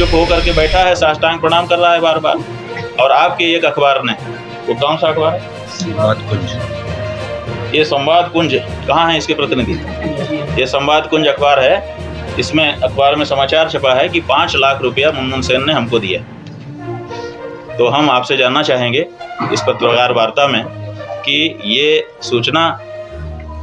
चुप होकर के बैठा है, साष्टांग प्रणाम कर रहा है बार बार। और आपके एक अखबार ने, वो कौन सा अखबार है? संवाद कुंज। ये संवाद कुंज कहाँ है इसके प्रतिनिधि? ये संवाद कुंज अखबार है। इसमें अखबार में समाचार छपा है कि 5 लाख रुपया मुनमुन सेन ने हमको दिया। तो हम आपसे जानना चाहेंगे इस पत्रकार वार्ता में कि ये सूचना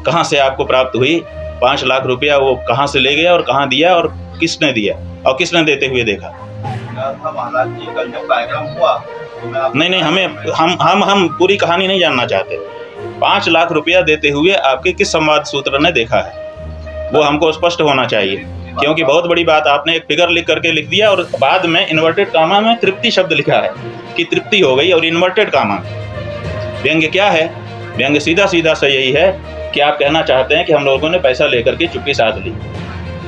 कहाँ से आपको प्राप्त हुई? 5 लाख रुपया वो कहाँ से ले गया और कहाँ दिया और किसने दिया और किसने देते हुए देखा? महाराज जी कल जब कार्यक्रम हुआ तो नहीं, हम पूरी कहानी नहीं जानना चाहते। 5 लाख रुपया देते हुए आपके किस संवाद सूत्र ने देखा है, वो हमको स्पष्ट होना चाहिए। क्योंकि बहुत बड़ी बात, आपने एक फिगर लिख करके लिख दिया और बाद में इन्वर्टेड कामा में तृप्ति शब्द लिखा है कि तृप्ति हो गई, और इन्वर्टेड कामा में व्यंग्य क्या है? व्यंग्य सीधा सीधा से यही है कि आप कहना चाहते हैं कि हम लोगों ने पैसा लेकर के चुप्पी साध ली।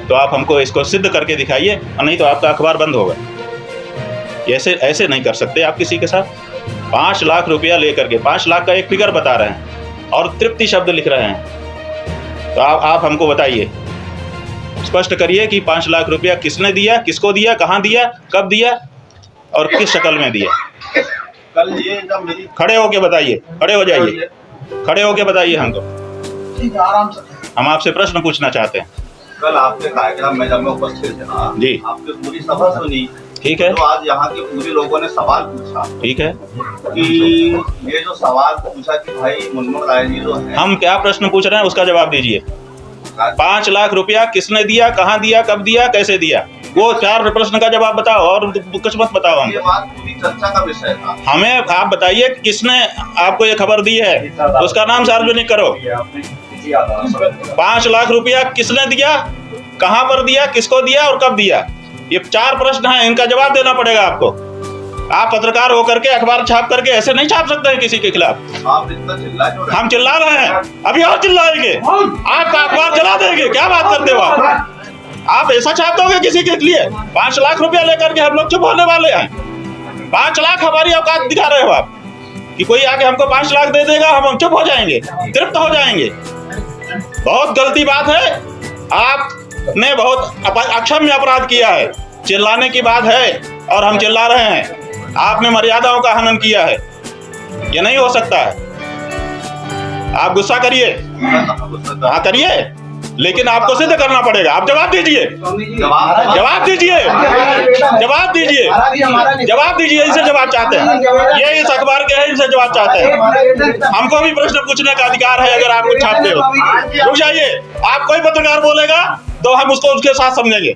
तो आप हमको इसको सिद्ध करके दिखाइए, और नहीं तो आपका अखबार बंद होगा। ऐसे नहीं कर सकते आप किसी के साथ। 5 लाख रुपया लेकर के 5 लाख का एक फिगर बता रहे हैं और तृप्ति शब्द लिख रहे हैं। तो आप हमको बताइए, स्पष्ट करिए कि 5 लाख रुपया किसने दिया, किसको दिया, कहाँ दिया, कब दिया और किस शक्ल में दिया? कल ये जब मेरी खड़े होके बताइए, खड़े हो जाइए, खड़े होके बताइए हमको। आराम से हम आपसे प्रश्न पूछना चाहते हैं। कल आपके कार्यक्रम में जब मैं उपस्थित था जी, आपकी पूरी सभा सुनी। ठीक है, तो आज यहाँ के पूरे लोगों ने सवाल पूछा ठीक है। कि ये जो सवाल पूछा कि भाई मुनमुन राय जी जो है, हम क्या प्रश्न पूछ रहे हैं उसका जवाब दीजिए। 5 लाख रुपया किसने दिया, कहाँ दिया, कब दिया, कैसे दिया, वो 4 प्रश्न का जवाब बताओ और कुछ मत बताओ ये हमको। बात पूरी चर्चा का विषय था। हमें आप बताइए कि किसने आपको ये खबर दी है, उसका नाम सार्वजनिक करो। 5 लाख रुपया किसने दिया, कहाँ पर दिया, किसको दिया और कब दिया? ये 4 प्रश्न हैं, इनका जवाब देना पड़ेगा आपको। आप पत्रकार होकर के अखबार छाप करके ऐसे नहीं छाप सकते हैं किसी के खिलाफ। आप इतना चिल्लाए क्यों रहे हैं? हम चिल्ला रहे हैं, अभी और चिल्लाएंगे, आपका अखबार जला देंगे। क्या बात करते हो आप ऐसा छाप दोगे किसी के लिए? 5 लाख रुपया लेकर के हम लोग चुप होने वाले हैं? 5 लाख हमारी औकात दिखा रहे हो आप कि कोई आके हमको 5 लाख दे देगा, हम चुप हो जाएंगे, तृप्त हो जाएंगे। बहुत गलती बात है, आपने बहुत अक्षम्य अपराध किया है। चिल्लाने की बात है और हम चिल्ला रहे हैं। आपने मर्यादाओं का हनन किया है, ये नहीं हो सकता है। आप गुस्सा करिए, हाँ करिए, लेकिन आपको सिद्ध करना पड़ेगा। आप जवाब दीजिए, जवाब दीजिए, जवाब दीजिए, जवाब दीजिए। इनसे जवाब चाहते हैं, ये इस अखबार के हैं, इनसे जवाब चाहते हैं। हमको भी प्रश्न पूछने का अधिकार है अगर आप कुछ छापते हो। रुक जाइए, आप कोई पत्रकार बोलेगा तो हम उसको उसके साथ समझेंगे।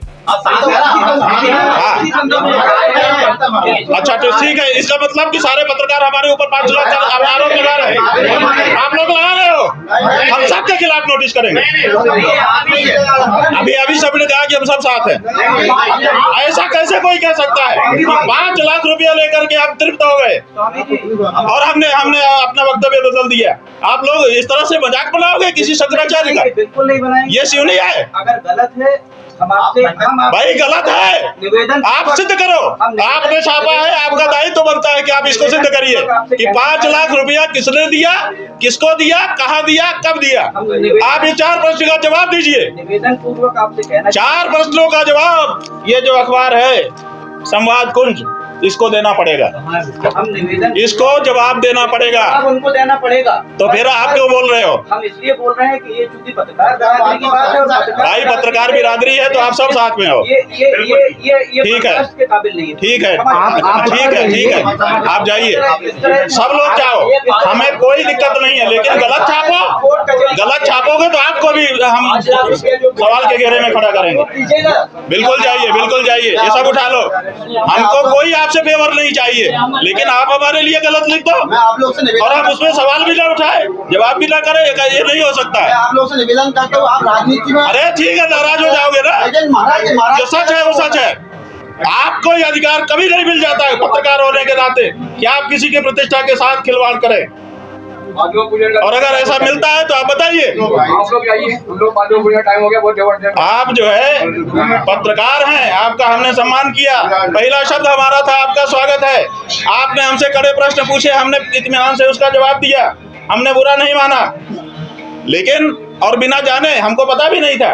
अच्छा तो ठीक है, इसका मतलब कि सारे पत्रकार हमारे ऊपर 5 लाख का आरोप लगा रहे हैं। आप लोग लगा रहे हो, हम सबके खिलाफ नोटिस करेंगे। अभी सबने कहा कि हम सब साथ हैं। ऐसा कैसे कोई कह सकता है कि 5 लाख रुपया लेकर के आप तृप्त हो गए और हमने अपना वक्तव्य बदल दिया? आप लोग इस तरह से मजाक बनाओगे किसी शंकराचार्य का? बिल्कुल नहीं बनाएंगे। ये क्यों नहीं है? अगर गलत है भाई गलत है, निवेदन आप सिद्ध करो। आपने छापा है, आपका दायित्व बनता है कि आप इसको सिद्ध करिए कि 5 लाख रुपया किसने दिया, किसको दिया, कहाँ दिया, कब दिया। आप ये 4 प्रश्न का जवाब दीजिए। निवेदन पूर्वक आपसे कहना 4 प्रश्नों का जवाब ये जो अखबार है संवाद कुंज, इसको देना पड़ेगा। हम निवेदन, इसको जवाब देना पड़ेगा। अब उनको देना पड़ेगा। तो फिर आप क्यों बोल रहे हो? हम इसलिए बोल रहे हैं कि ये चूंकि पत्रकार बिरादरी की बात है और भाई पत्रकार बिरादरी है तो आप सब साथ में हो। ये ठीक है, बर्दाश्त के काबिल नहीं है। ठीक है, ठीक है, आप जाइए, सब लोग जाओ, हमें कोई दिक्कत नहीं है। लेकिन गलत छापोगे तो आपको भी हम सवाल के घेरे में खड़ा करेंगे। बिल्कुल जाइए, बिल्कुल जाइए, ये सब उठा लो। हमको कोई आपसे फेवर नहीं चाहिए, लेकिन आप हमारे लिए गलत लिख दो और हम उसमें सवाल भी ना उठाए, जवाब भी ना करें, ये नहीं हो सकता है। आप लोग से निवेदन करते हो, आप राजनीति में। अरे ठीक है, नाराज हो जाओगे ना, जो सच है वो सच है। आपको ये अधिकार कभी नहीं मिल जाता है पत्रकार होने के नाते कि आप किसी की प्रतिष्ठा के साथ खिलवाड़ करें। और अगर ऐसा मिलता है तो आप बताइए। आप जो है पत्रकार हैं, आपका हमने सम्मान किया। पहला शब्द हमारा था आपका स्वागत है। आपने हमसे कड़े प्रश्न पूछे, हमने इत्मीनान से उसका जवाब दिया, हमने बुरा नहीं माना। लेकिन और बिना जाने, हमको पता भी नहीं था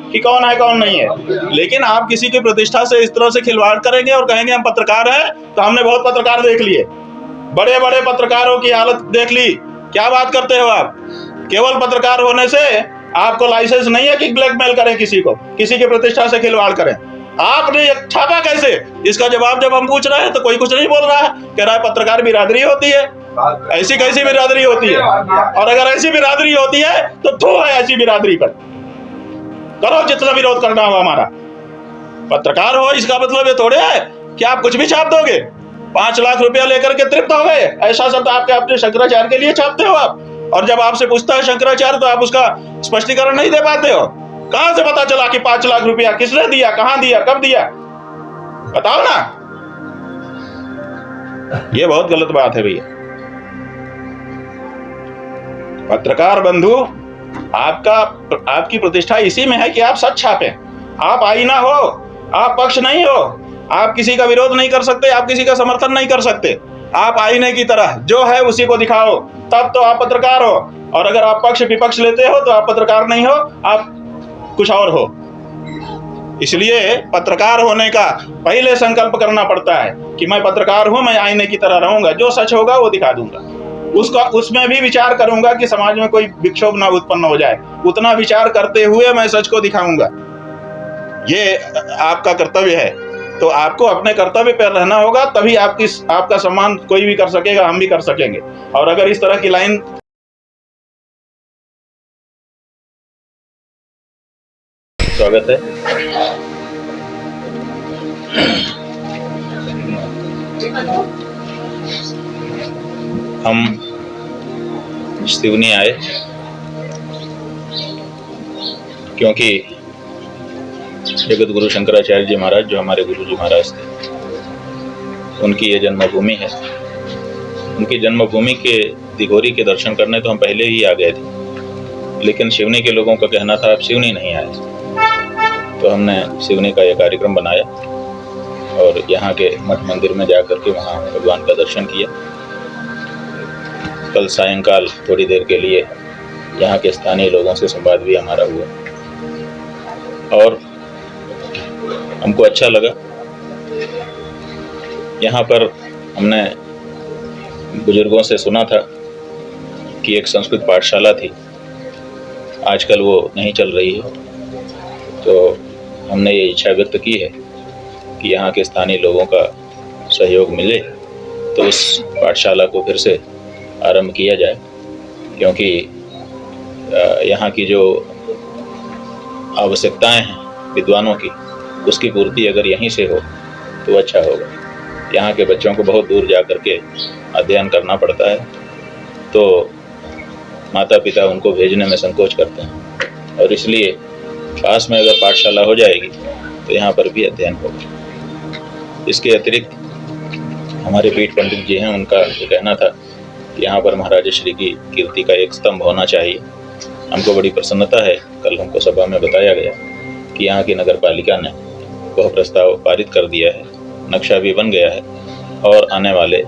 कि कौन है कौन नहीं है। लेकिन आप किसी की प्रतिष्ठा से इस तरह से खिलवाड़ करेंगे और कहेंगे हम पत्रकार हैं, तो हमने बहुत पत्रकार देख लिए, बड़े बड़े पत्रकारों की हालत देख ली। क्या बात करते हो आप? केवल पत्रकार होने से आपको लाइसेंस नहीं है कि ब्लैकमेल करें किसी को, किसी की प्रतिष्ठा से खिलवाड़ करें। आपने ये छापा कैसे? इसका जवाब जब हम पूछ रहे हैं तो कोई कुछ नहीं बोल रहा है, कह रहा है पत्रकार बिरादरी होती है। ऐसी कैसी बिरादरी होती है? और अगर ऐसी बिरादरी होती है तो थू है ऐसी बिरादरी पर। करो जितना विरोध करना हो हमारा। पत्रकार हो इसका मतलब ये थोड़े है कि आप कुछ भी छाप दोगे। 5 लाख रुपया लेकर के तृप्त हो गए, ऐसा शब्द आपके अपने शंकराचार्य के लिए छापते हो आप। और जब आपसे पूछता है शंकराचार्य तो आप उसका स्पष्टीकरण नहीं दे पाते हो। कहां से पता चला कि 5 लाख रुपया किसने दिया, कहां दिया, कब दिया? बताओ ना। ये बहुत गलत बात है भैया। पत्रकार बंधु, आपकी प्रतिष्ठा इसी में है कि आप सच छापें। आप आईना हो, आप पक्ष नहीं हो, आप किसी का विरोध नहीं कर सकते, आप किसी का समर्थन नहीं कर सकते। आप आईने की तरह जो है उसी को दिखाओ, तब तो आप पत्रकार हो। और अगर आप पक्ष विपक्ष लेते हो तो आप पत्रकार नहीं हो, आप कुछ और हो। इसलिए पत्रकार होने का पहले संकल्प करना पड़ता है कि मैं पत्रकार हूं, मैं आईने की तरह रहूंगा, जो सच होगा वो दिखा दूंगा। उसमें भी विचार करूंगा कि समाज में कोई विक्षोभ ना उत्पन्न हो जाए, उतना विचार करते हुए मैं सच को दिखाऊंगा। ये आपका कर्तव्य है। तो आपको अपने कर्तव्य पर रहना होगा, तभी आपका सम्मान कोई भी कर सकेगा, हम भी कर सकेंगे। और अगर इस तरह की लाइन स्वागत है। हम सिवनी आए क्योंकि जगत गुरु शंकराचार्य जी महाराज, जो हमारे गुरु जी महाराज थे, उनकी ये जन्मभूमि है। उनकी जन्मभूमि के दिघोरी के दर्शन करने तो हम पहले ही आ गए थे, लेकिन सिवनी के लोगों का कहना था आप सिवनी नहीं आए। तो हमने सिवनी का यह कार्यक्रम बनाया और यहाँ के मठ मंदिर में जाकर के वहाँ भगवान का दर्शन किया। कल सायंकाल थोड़ी देर के लिए यहाँ के स्थानीय लोगों से संवाद भी हमारा हुआ और हमको अच्छा लगा। यहाँ पर हमने बुजुर्गों से सुना था कि एक संस्कृत पाठशाला थी, आजकल वो नहीं चल रही है। तो हमने ये इच्छा व्यक्त की है कि यहाँ के स्थानीय लोगों का सहयोग मिले तो उस पाठशाला को फिर से आरंभ किया जाए, क्योंकि यहाँ की जो आवश्यकताएं हैं विद्वानों की, उसकी पूर्ति अगर यहीं से हो तो अच्छा होगा। यहाँ के बच्चों को बहुत दूर जा कर के अध्ययन करना पड़ता है, तो माता पिता उनको भेजने में संकोच करते हैं और इसलिए पास में अगर पाठशाला हो जाएगी तो यहाँ पर भी अध्ययन होगा। इसके अतिरिक्त हमारे पीठ पंडित जी हैं, उनका ये कहना था कि यहाँ पर महाराज श्री की कीर्ति का एक स्तंभ होना चाहिए। हमको बड़ी प्रसन्नता है, कल हमको सभा में बताया गया कि यहाँ की नगर पालिका ने वह प्रस्ताव पारित कर दिया है, नक्शा भी बन गया है और आने वाले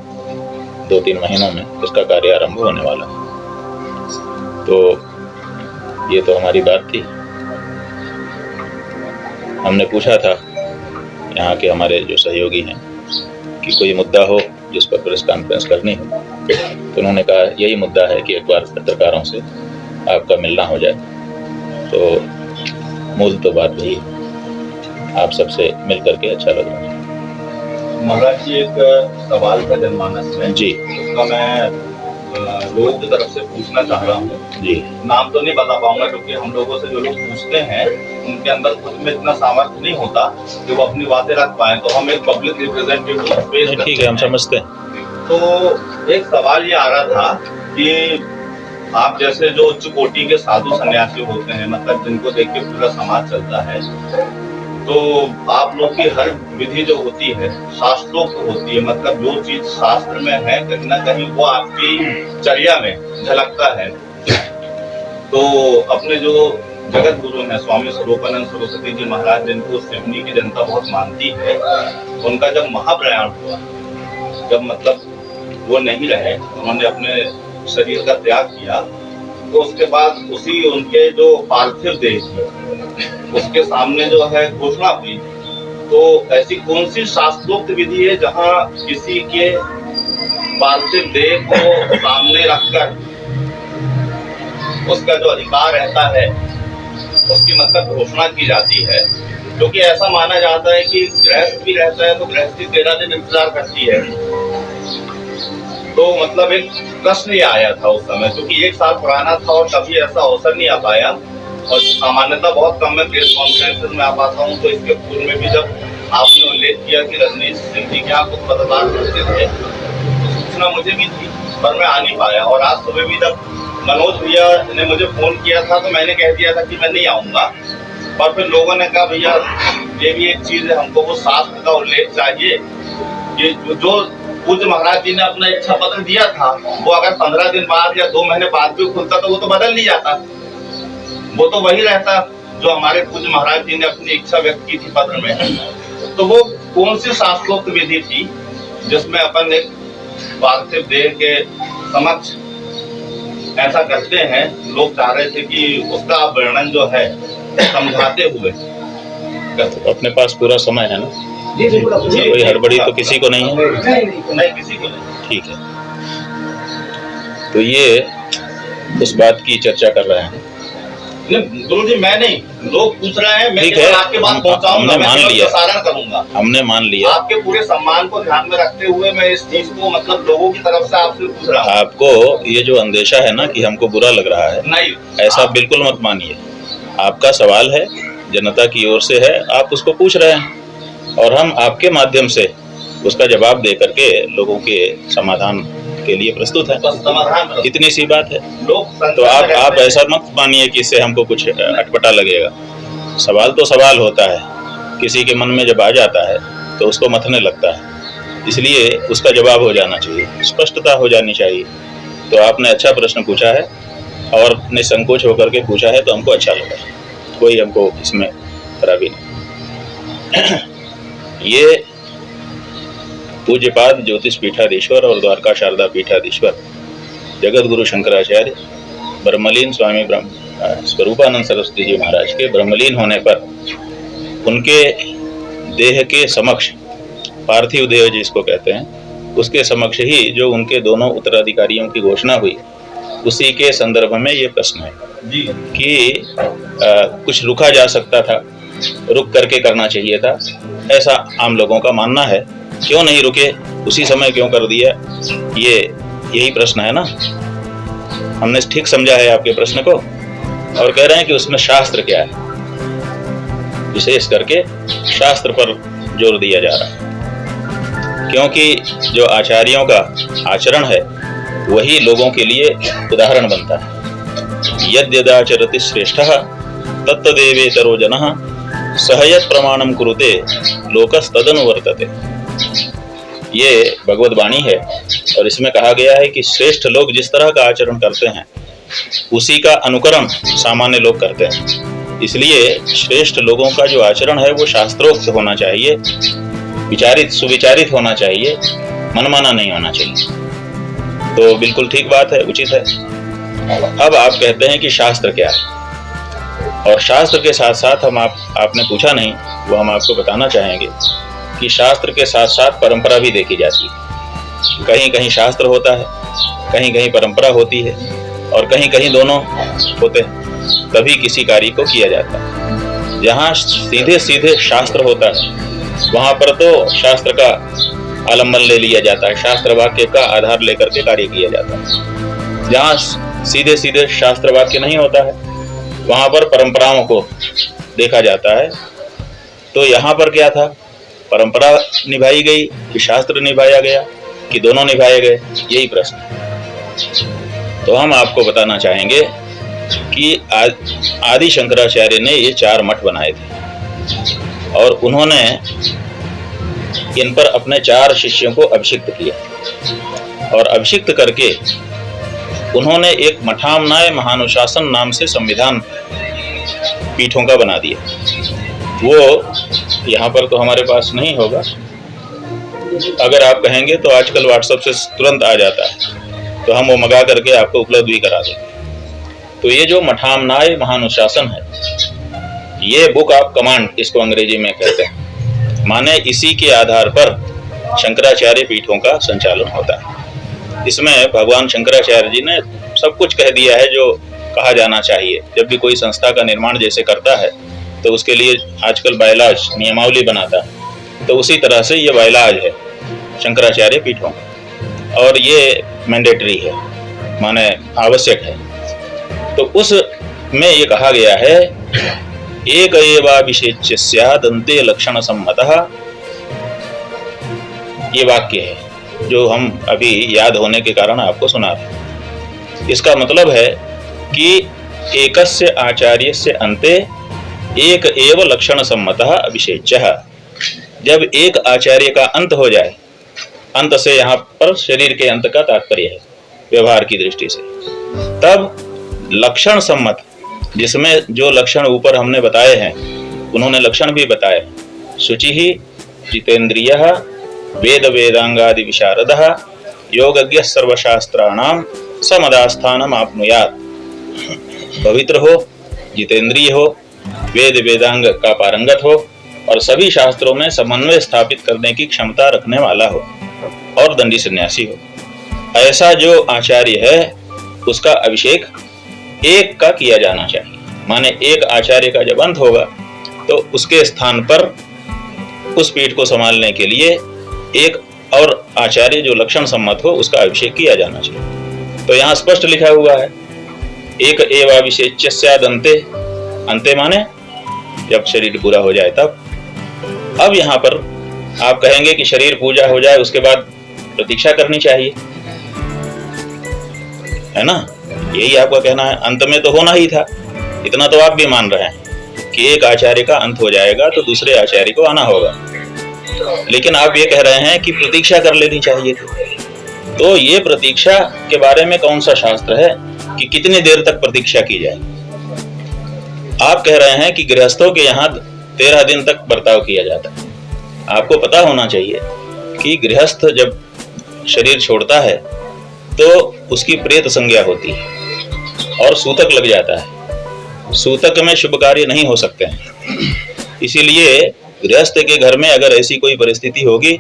2-3 महीनों में इसका कार्य आरंभ होने वाला है। तो ये तो हमारी बात थी। हमने पूछा था यहाँ के हमारे जो सहयोगी हैं कि कोई मुद्दा हो जिस पर प्रेस कॉन्फ्रेंस करनी हो, तो उन्होंने कहा यही मुद्दा है कि एक बार पत्रकारों से आपका मिलना हो जाए। तो मूल तो बात वही है, आप सबसे मिल करके अच्छा लग रहा है। महाराज जी, एक सवाल का जनमानस में जी, उसका मैं लोगों की तरफ से पूछना चाह रहा हूँ जी। नाम तो नहीं बता पाऊंगा क्योंकि हम लोगों से जो लोग पूछते हैं उनके अंदर खुद में इतना सामर्थ्य नहीं होता कि वो अपनी बातें रख पाए, तो हम एक पब्लिक रिप्रेजेंटेटिव पेश करते ठीक है, हम समझते हैं। तो एक सवाल ये आ रहा था कि आप जैसे जो उच्च कोटि के साधु सन्यासी होते हैं, मतलब जिनको देख के पूरा समाज चलता है, तो आप लोग की हर विधि जो होती है शास्त्रोक्त होती है, मतलब जो चीज शास्त्र में है कहीं ना कहीं वो आपकी चर्या में झलकता है। तो अपने जो जगत गुरु हैं स्वामी स्वरूपानंद सरस्वती जी महाराज, जिनको सिवनी की जनता बहुत मानती है, उनका जब महाप्रयाण हुआ, जब मतलब वो नहीं रहे, उन्होंने अपने शरीर का त्याग किया, तो उसके बाद उसी उनके जो पार्थिव देह थी उसके सामने जो है घोषणा हुई। तो ऐसी कौन सी शास्त्रोक्त विधि है जहां किसी के पार्थिव देह को सामने रखकर उसका जो अधिकार रहता है उसकी मतलब घोषणा की जाती है? क्योंकि ऐसा माना जाता है कि गृहस्थ भी रहता है तो गृहस्थी 13 दिन इंतजार करती है। तो मतलब एक प्रश्न ये आया था उस समय, क्योंकि 1 साल पुराना था और कभी ऐसा अवसर नहीं आ पाया। और सामान्यतः बहुत कम मैं प्रेस कॉन्फ्रेंस में आ पाता हूँ, तो इसके पूर्व में भी जब आपने उल्लेख किया कि रजनीश सिंह जी के यहाँ कुछ पत्रकार करते थे तो सूचना मुझे भी थी, पर मैं आ नहीं पाया। और आज सुबह भी जब मनोज भैया ने मुझे फोन किया था तो मैंने कह दिया था कि मैं नहीं आऊंगा, पर फिर लोगों ने कहा भैया ये भी एक चीज है, हमको वो शास्त्र का उल्लेख चाहिए कि जो पूज्य महाराज जी ने अपना इच्छा पत्र दिया था वो अगर 15 दिन बाद या 2 महीने बाद भी खुलता तो वो तो बदल नहीं जाता, वो तो वही रहता जो हमारे पूज्य महाराज जी ने अपनी इच्छा व्यक्त की थी पत्र में। तो वो कौन सी शास्त्रोक्त विधि थी जिसमें अपन एक पार्थिव देह के समक्ष ऐसा करते हैं? लोग चाह रहे थे कि उसका वर्णन जो है समझाते हुए। अपने पास पूरा समय है ना, कोई हड़बड़ी तो किसी को नहीं है? नहीं, किसी को नहीं। ठीक है, तो ये उस बात की चर्चा कर रहे हैं। गुरु जी मैं नहीं, लोग पूछ रहे हैं, मैं ठीक है, आपके पास पहुंचाऊंगा, हमने मान लिया, प्रसारण करूंगा। हमने मान लिया। आपके पूरे सम्मान को ध्यान में रखते हुए मैं इस चीज को मतलब लोगों की तरफ से आपसे पूछ रहा हूँ। आपको ये जो अंदेशा है ना कि हमको बुरा लग रहा है, नहीं, ऐसा बिल्कुल मत मानिए। आपका सवाल है, जनता की ओर से है, आप उसको पूछ रहे हैं और हम आपके माध्यम से उसका जवाब दे करके लोगों के समाधान के लिए प्रस्तुत है। समाधान इतनी सी बात है। लोग तो आप ऐसा मत मानिए कि इससे हमको कुछ अटपटा लगेगा। सवाल तो सवाल होता है, किसी के मन में जब आ जाता है तो उसको मथने लगता है, इसलिए उसका जवाब हो जाना चाहिए, स्पष्टता हो जानी चाहिए। तो आपने अच्छा प्रश्न पूछा है और निसंकोच होकर के पूछा है, तो हमको अच्छा लगा, कोई हमको इसमें खराबी नहीं। ये पूज्यपाद ज्योतिष पीठाधीश्वर और द्वारका शारदा पीठाधीश्वर जगत गुरु शंकराचार्य ब्रह्मलीन स्वामी स्वरूपानंद सरस्वती जी महाराज के ब्रह्मलीन होने पर उनके देह के समक्ष, पार्थिव देह जिसको कहते हैं, उसके समक्ष ही जो उनके दोनों उत्तराधिकारियों की घोषणा हुई, उसी के संदर्भ में ये प्रश्न है जी कि कुछ रुका जा सकता था, रुक करके करना चाहिए था, ऐसा आम लोगों का मानना है। क्यों नहीं रुके, उसी समय क्यों कर दिया, ये यही प्रश्न है ना। हमने ठीक समझा है आपके प्रश्न को और कह रहे हैं कि उसमें शास्त्र क्या है, विशेष करके शास्त्र पर जोर दिया जा रहा है, क्योंकि जो आचार्यों का आचरण है वही लोगों के लिए उदाहरण बनता है। यद्यदाचरति श्रेष्ठः तत्तदेवेतरो जनः सहयत् प्रमाणम कुरुते लोकस्तदनुवर्तते। ये भगवत वाणी है और इसमें कहा गया है कि श्रेष्ठ लोग जिस तरह का आचरण करते हैं उसी का अनुकरण सामान्य लोग करते हैं। इसलिए श्रेष्ठ लोगों का जो आचरण है वो शास्त्रोक्त होना चाहिए, विचारित सुविचारित होना चाहिए, मनमाना नहीं होना चाहिए। तो बिल्कुल ठीक बात है, उचित है। अब आप कहते हैं कि शास्त्र क्या है, और शास्त्र के साथ साथ आपने पूछा नहीं, वो हम आपको बताना चाहेंगे कि शास्त्र के साथ साथ परंपरा भी देखी जाती है। कहीं कहीं शास्त्र होता है, कहीं कहीं परंपरा होती है, और कहीं कहीं दोनों होते हैं, तभी किसी कार्य को किया जाता है। जहाँ सीधे सीधे शास्त्र होता है वहाँ पर तो शास्त्र का आलम्बन ले लिया जाता है, शास्त्र वाक्य का आधार लेकर के कार्य किया जाता है। जहाँ सीधे सीधे शास्त्र वाक्य नहीं होता है वहाँ पर परंपराओं को देखा जाता है। तो यहाँ पर क्या था, परंपरा निभाई गई कि शास्त्र निभाया गया कि दोनों निभाए गए, यही प्रश्न है। तो हम आपको बताना चाहेंगे कि आदि शंकराचार्य ने ये 4 मठ बनाए थे और उन्होंने इन पर अपने 4 शिष्यों को अभिषिक्त किया, और अभिषिक्त करके उन्होंने एक मठामनाय महानुशासन नाम से संविधान पीठों का बना दिया। वो यहाँ पर तो हमारे पास नहीं होगा, अगर आप कहेंगे तो आजकल व्हाट्सएप से तुरंत आ जाता है, तो हम वो मंगा करके आपको उपलब्ध भी करा देंगे। तो ये जो मठामनाय महानुशासन है, ये बुक ऑफ कमांड इसको अंग्रेजी में कहते हैं, माने इसी के आधार पर शंकराचार्य पीठों का संचालन होता है। इसमें भगवान शंकराचार्य जी ने सब कुछ कह दिया है जो कहा जाना चाहिए। जब भी कोई संस्था का निर्माण जैसे करता है तो उसके लिए आजकल बायलॉज नियमावली बनाता है, तो उसी तरह से ये बायलॉज है शंकराचार्य पीठों का, और ये मैंडेटरी है, माने आवश्यक है। तो उस में ये कहा गया है एक एवाभिषेच्य स्याद् अन्ते लक्षण सम्मतः, ये वाक्य है जो हम अभी याद होने के कारण आपको सुना रहे। इसका मतलब है कि एकस्य आचार्यस्य अन्ते एक एव लक्षण सम्मतः अभिषेच्यः। जब एक आचार्य का अंत हो जाए, अंत से यहाँ पर शरीर के अंत का तात्पर्य है व्यवहार की दृष्टि से, तब लक्षण सम्मत, जिसमें जो लक्षण ऊपर हमने बताए हैं उन्होंने लक्षण भी बताए, शुचिः जितेन्द्रियः वेद वेदांगादि विशारदः योगज्ञः सर्वशास्त्राणां समदास्थानम् आप्नुयात्। पवित्र हो, जितेंद्रिय हो, वेद वेदांग का पारंगत हो और सभी शास्त्रों में समन्वय स्थापित करने की क्षमता रखने वाला हो और दंडी सन्यासी हो। ऐसा जो आचार्य है उसका अभिषेक एक का किया जाना चाहिए। माने एक आचार्य का जब अंत होगा तो उसके स्थान पर उस पीठ को संभालने के लिए एक और आचार्य जो लक्षण सम्मत हो उसका अभिषेक किया जाना चाहिए। तो यहाँ स्पष्ट लिखा हुआ है एक एवाभिषेच्य स्याद् अन्ते, अन्ते माने जब शरीर पूरा हो जाए तब। अब यहाँ पर आप कहेंगे कि शरीर पूजा हो जाए उसके बाद प्रतीक्षा करनी चाहिए, है ना, यही आपका कहना है। अंत में तो होना ही था, इतना तो आप भी मान रहे हैं कि एक आचार्य का अंत हो जाएगा तो दूसरे आचार्य को आना होगा, लेकिन आप ये कह रहे हैं कि प्रतीक्षा कर लेनी चाहिए। तो ये प्रतीक्षा के बारे में कौन सा शास्त्र है कि कितनी देर तक प्रतीक्षा की जाए? आप कह रहे हैं कि गृहस्थों के यहाँ 13 दिन तक बर्ताव किया जाता है। आपको पता होना चाहिए कि गृहस्थ जब शरीर छोड़ता है तो उसकी प्रेत संज्ञा होती है और सूतक लग जाता है। सूतक में शुभ कार्य नहीं हो सकते हैं, इसीलिए गृहस्थ के घर में अगर ऐसी कोई परिस्थिति होगी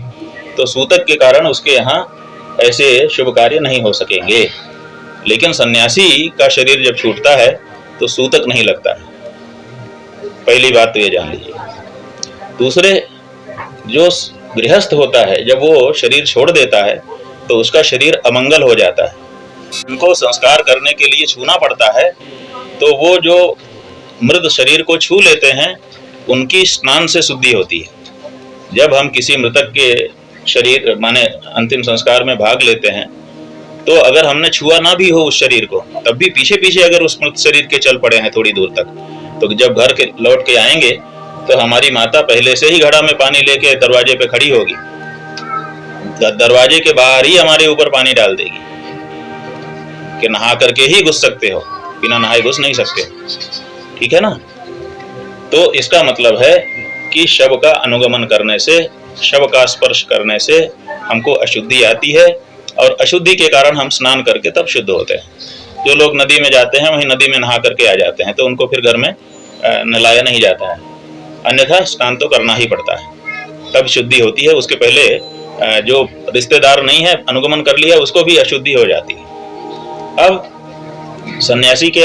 तो सूतक के कारण उसके यहाँ ऐसे शुभ कार्य नहीं हो सकेंगे। लेकिन सन्यासी का शरीर जब छूटता है तो सूतक नहीं लगता है। पहली बात तो ये जान लीजिए। दूसरे, जो गृहस्थ होता है जब वो शरीर छोड़ देता है तो उसका शरीर अमंगल हो जाता है, उनको संस्कार करने के लिए छूना पड़ता है। तो वो जो मृत शरीर को छू लेते हैं उनकी स्नान से शुद्धि होती है। जब हम किसी मृतक के शरीर माने अंतिम संस्कार में भाग लेते हैं तो अगर हमने छुआ ना भी हो उस शरीर को, तब भी पीछे पीछे अगर उस मृत शरीर के चल पड़े हैं थोड़ी दूर तक, तो जब घर के लौट के आएंगे तो हमारी माता पहले से ही घड़ा में पानी लेके दरवाजे पे खड़ी होगी, दरवाजे के बाहर ही हमारे ऊपर पानी डाल देगी कि नहा करके ही घुस सकते हो, बिना नहाए घुस नहीं सकते, ठीक है ना। तो इसका मतलब है कि शव का अनुगमन करने से, शव का स्पर्श करने से हमको अशुद्धि आती है और अशुद्धि के कारण हम स्नान करके तब शुद्ध होते हैं। जो लोग नदी में जाते हैं वहीं नदी में नहा करके आ जाते हैं तो उनको फिर घर में नहलाया नहीं जाता है, अन्यथा स्नान तो करना ही पड़ता है, तब शुद्धि होती है। उसके पहले जो रिश्तेदार नहीं है अनुगमन कर लिया उसको भी अशुद्धि हो जाती है। अब सन्यासी के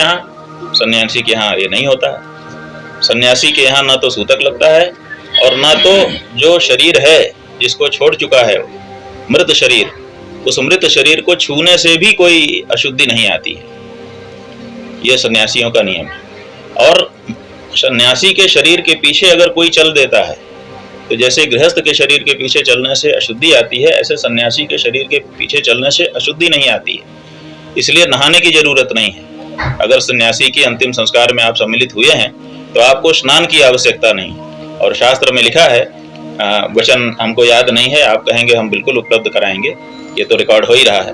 यहाँ ये नहीं होता है। सन्यासी के यहाँ ना तो सूतक लगता है और ना तो जो शरीर है जिसको छोड़ चुका है मृत शरीर, उस मृत शरीर को छूने से भी कोई अशुद्धि नहीं आती है। यह सन्यासियों का नियम है। और सन्यासी के शरीर के पीछे अगर कोई चल देता है तो जैसे गृहस्थ के शरीर के पीछे चलने से अशुद्धि आती है, ऐसे सन्यासी के शरीर के पीछे चलने से अशुद्धि नहीं आती है। इसलिए नहाने की जरूरत नहीं है। अगर सन्यासी के अंतिम संस्कार में आप सम्मिलित हुए हैं तो आपको स्नान की आवश्यकता नहीं। और शास्त्र में लिखा है, वचन हमको याद नहीं है, आप कहेंगे हम बिल्कुल उपलब्ध कराएंगे, ये तो रिकॉर्ड हो ही रहा है।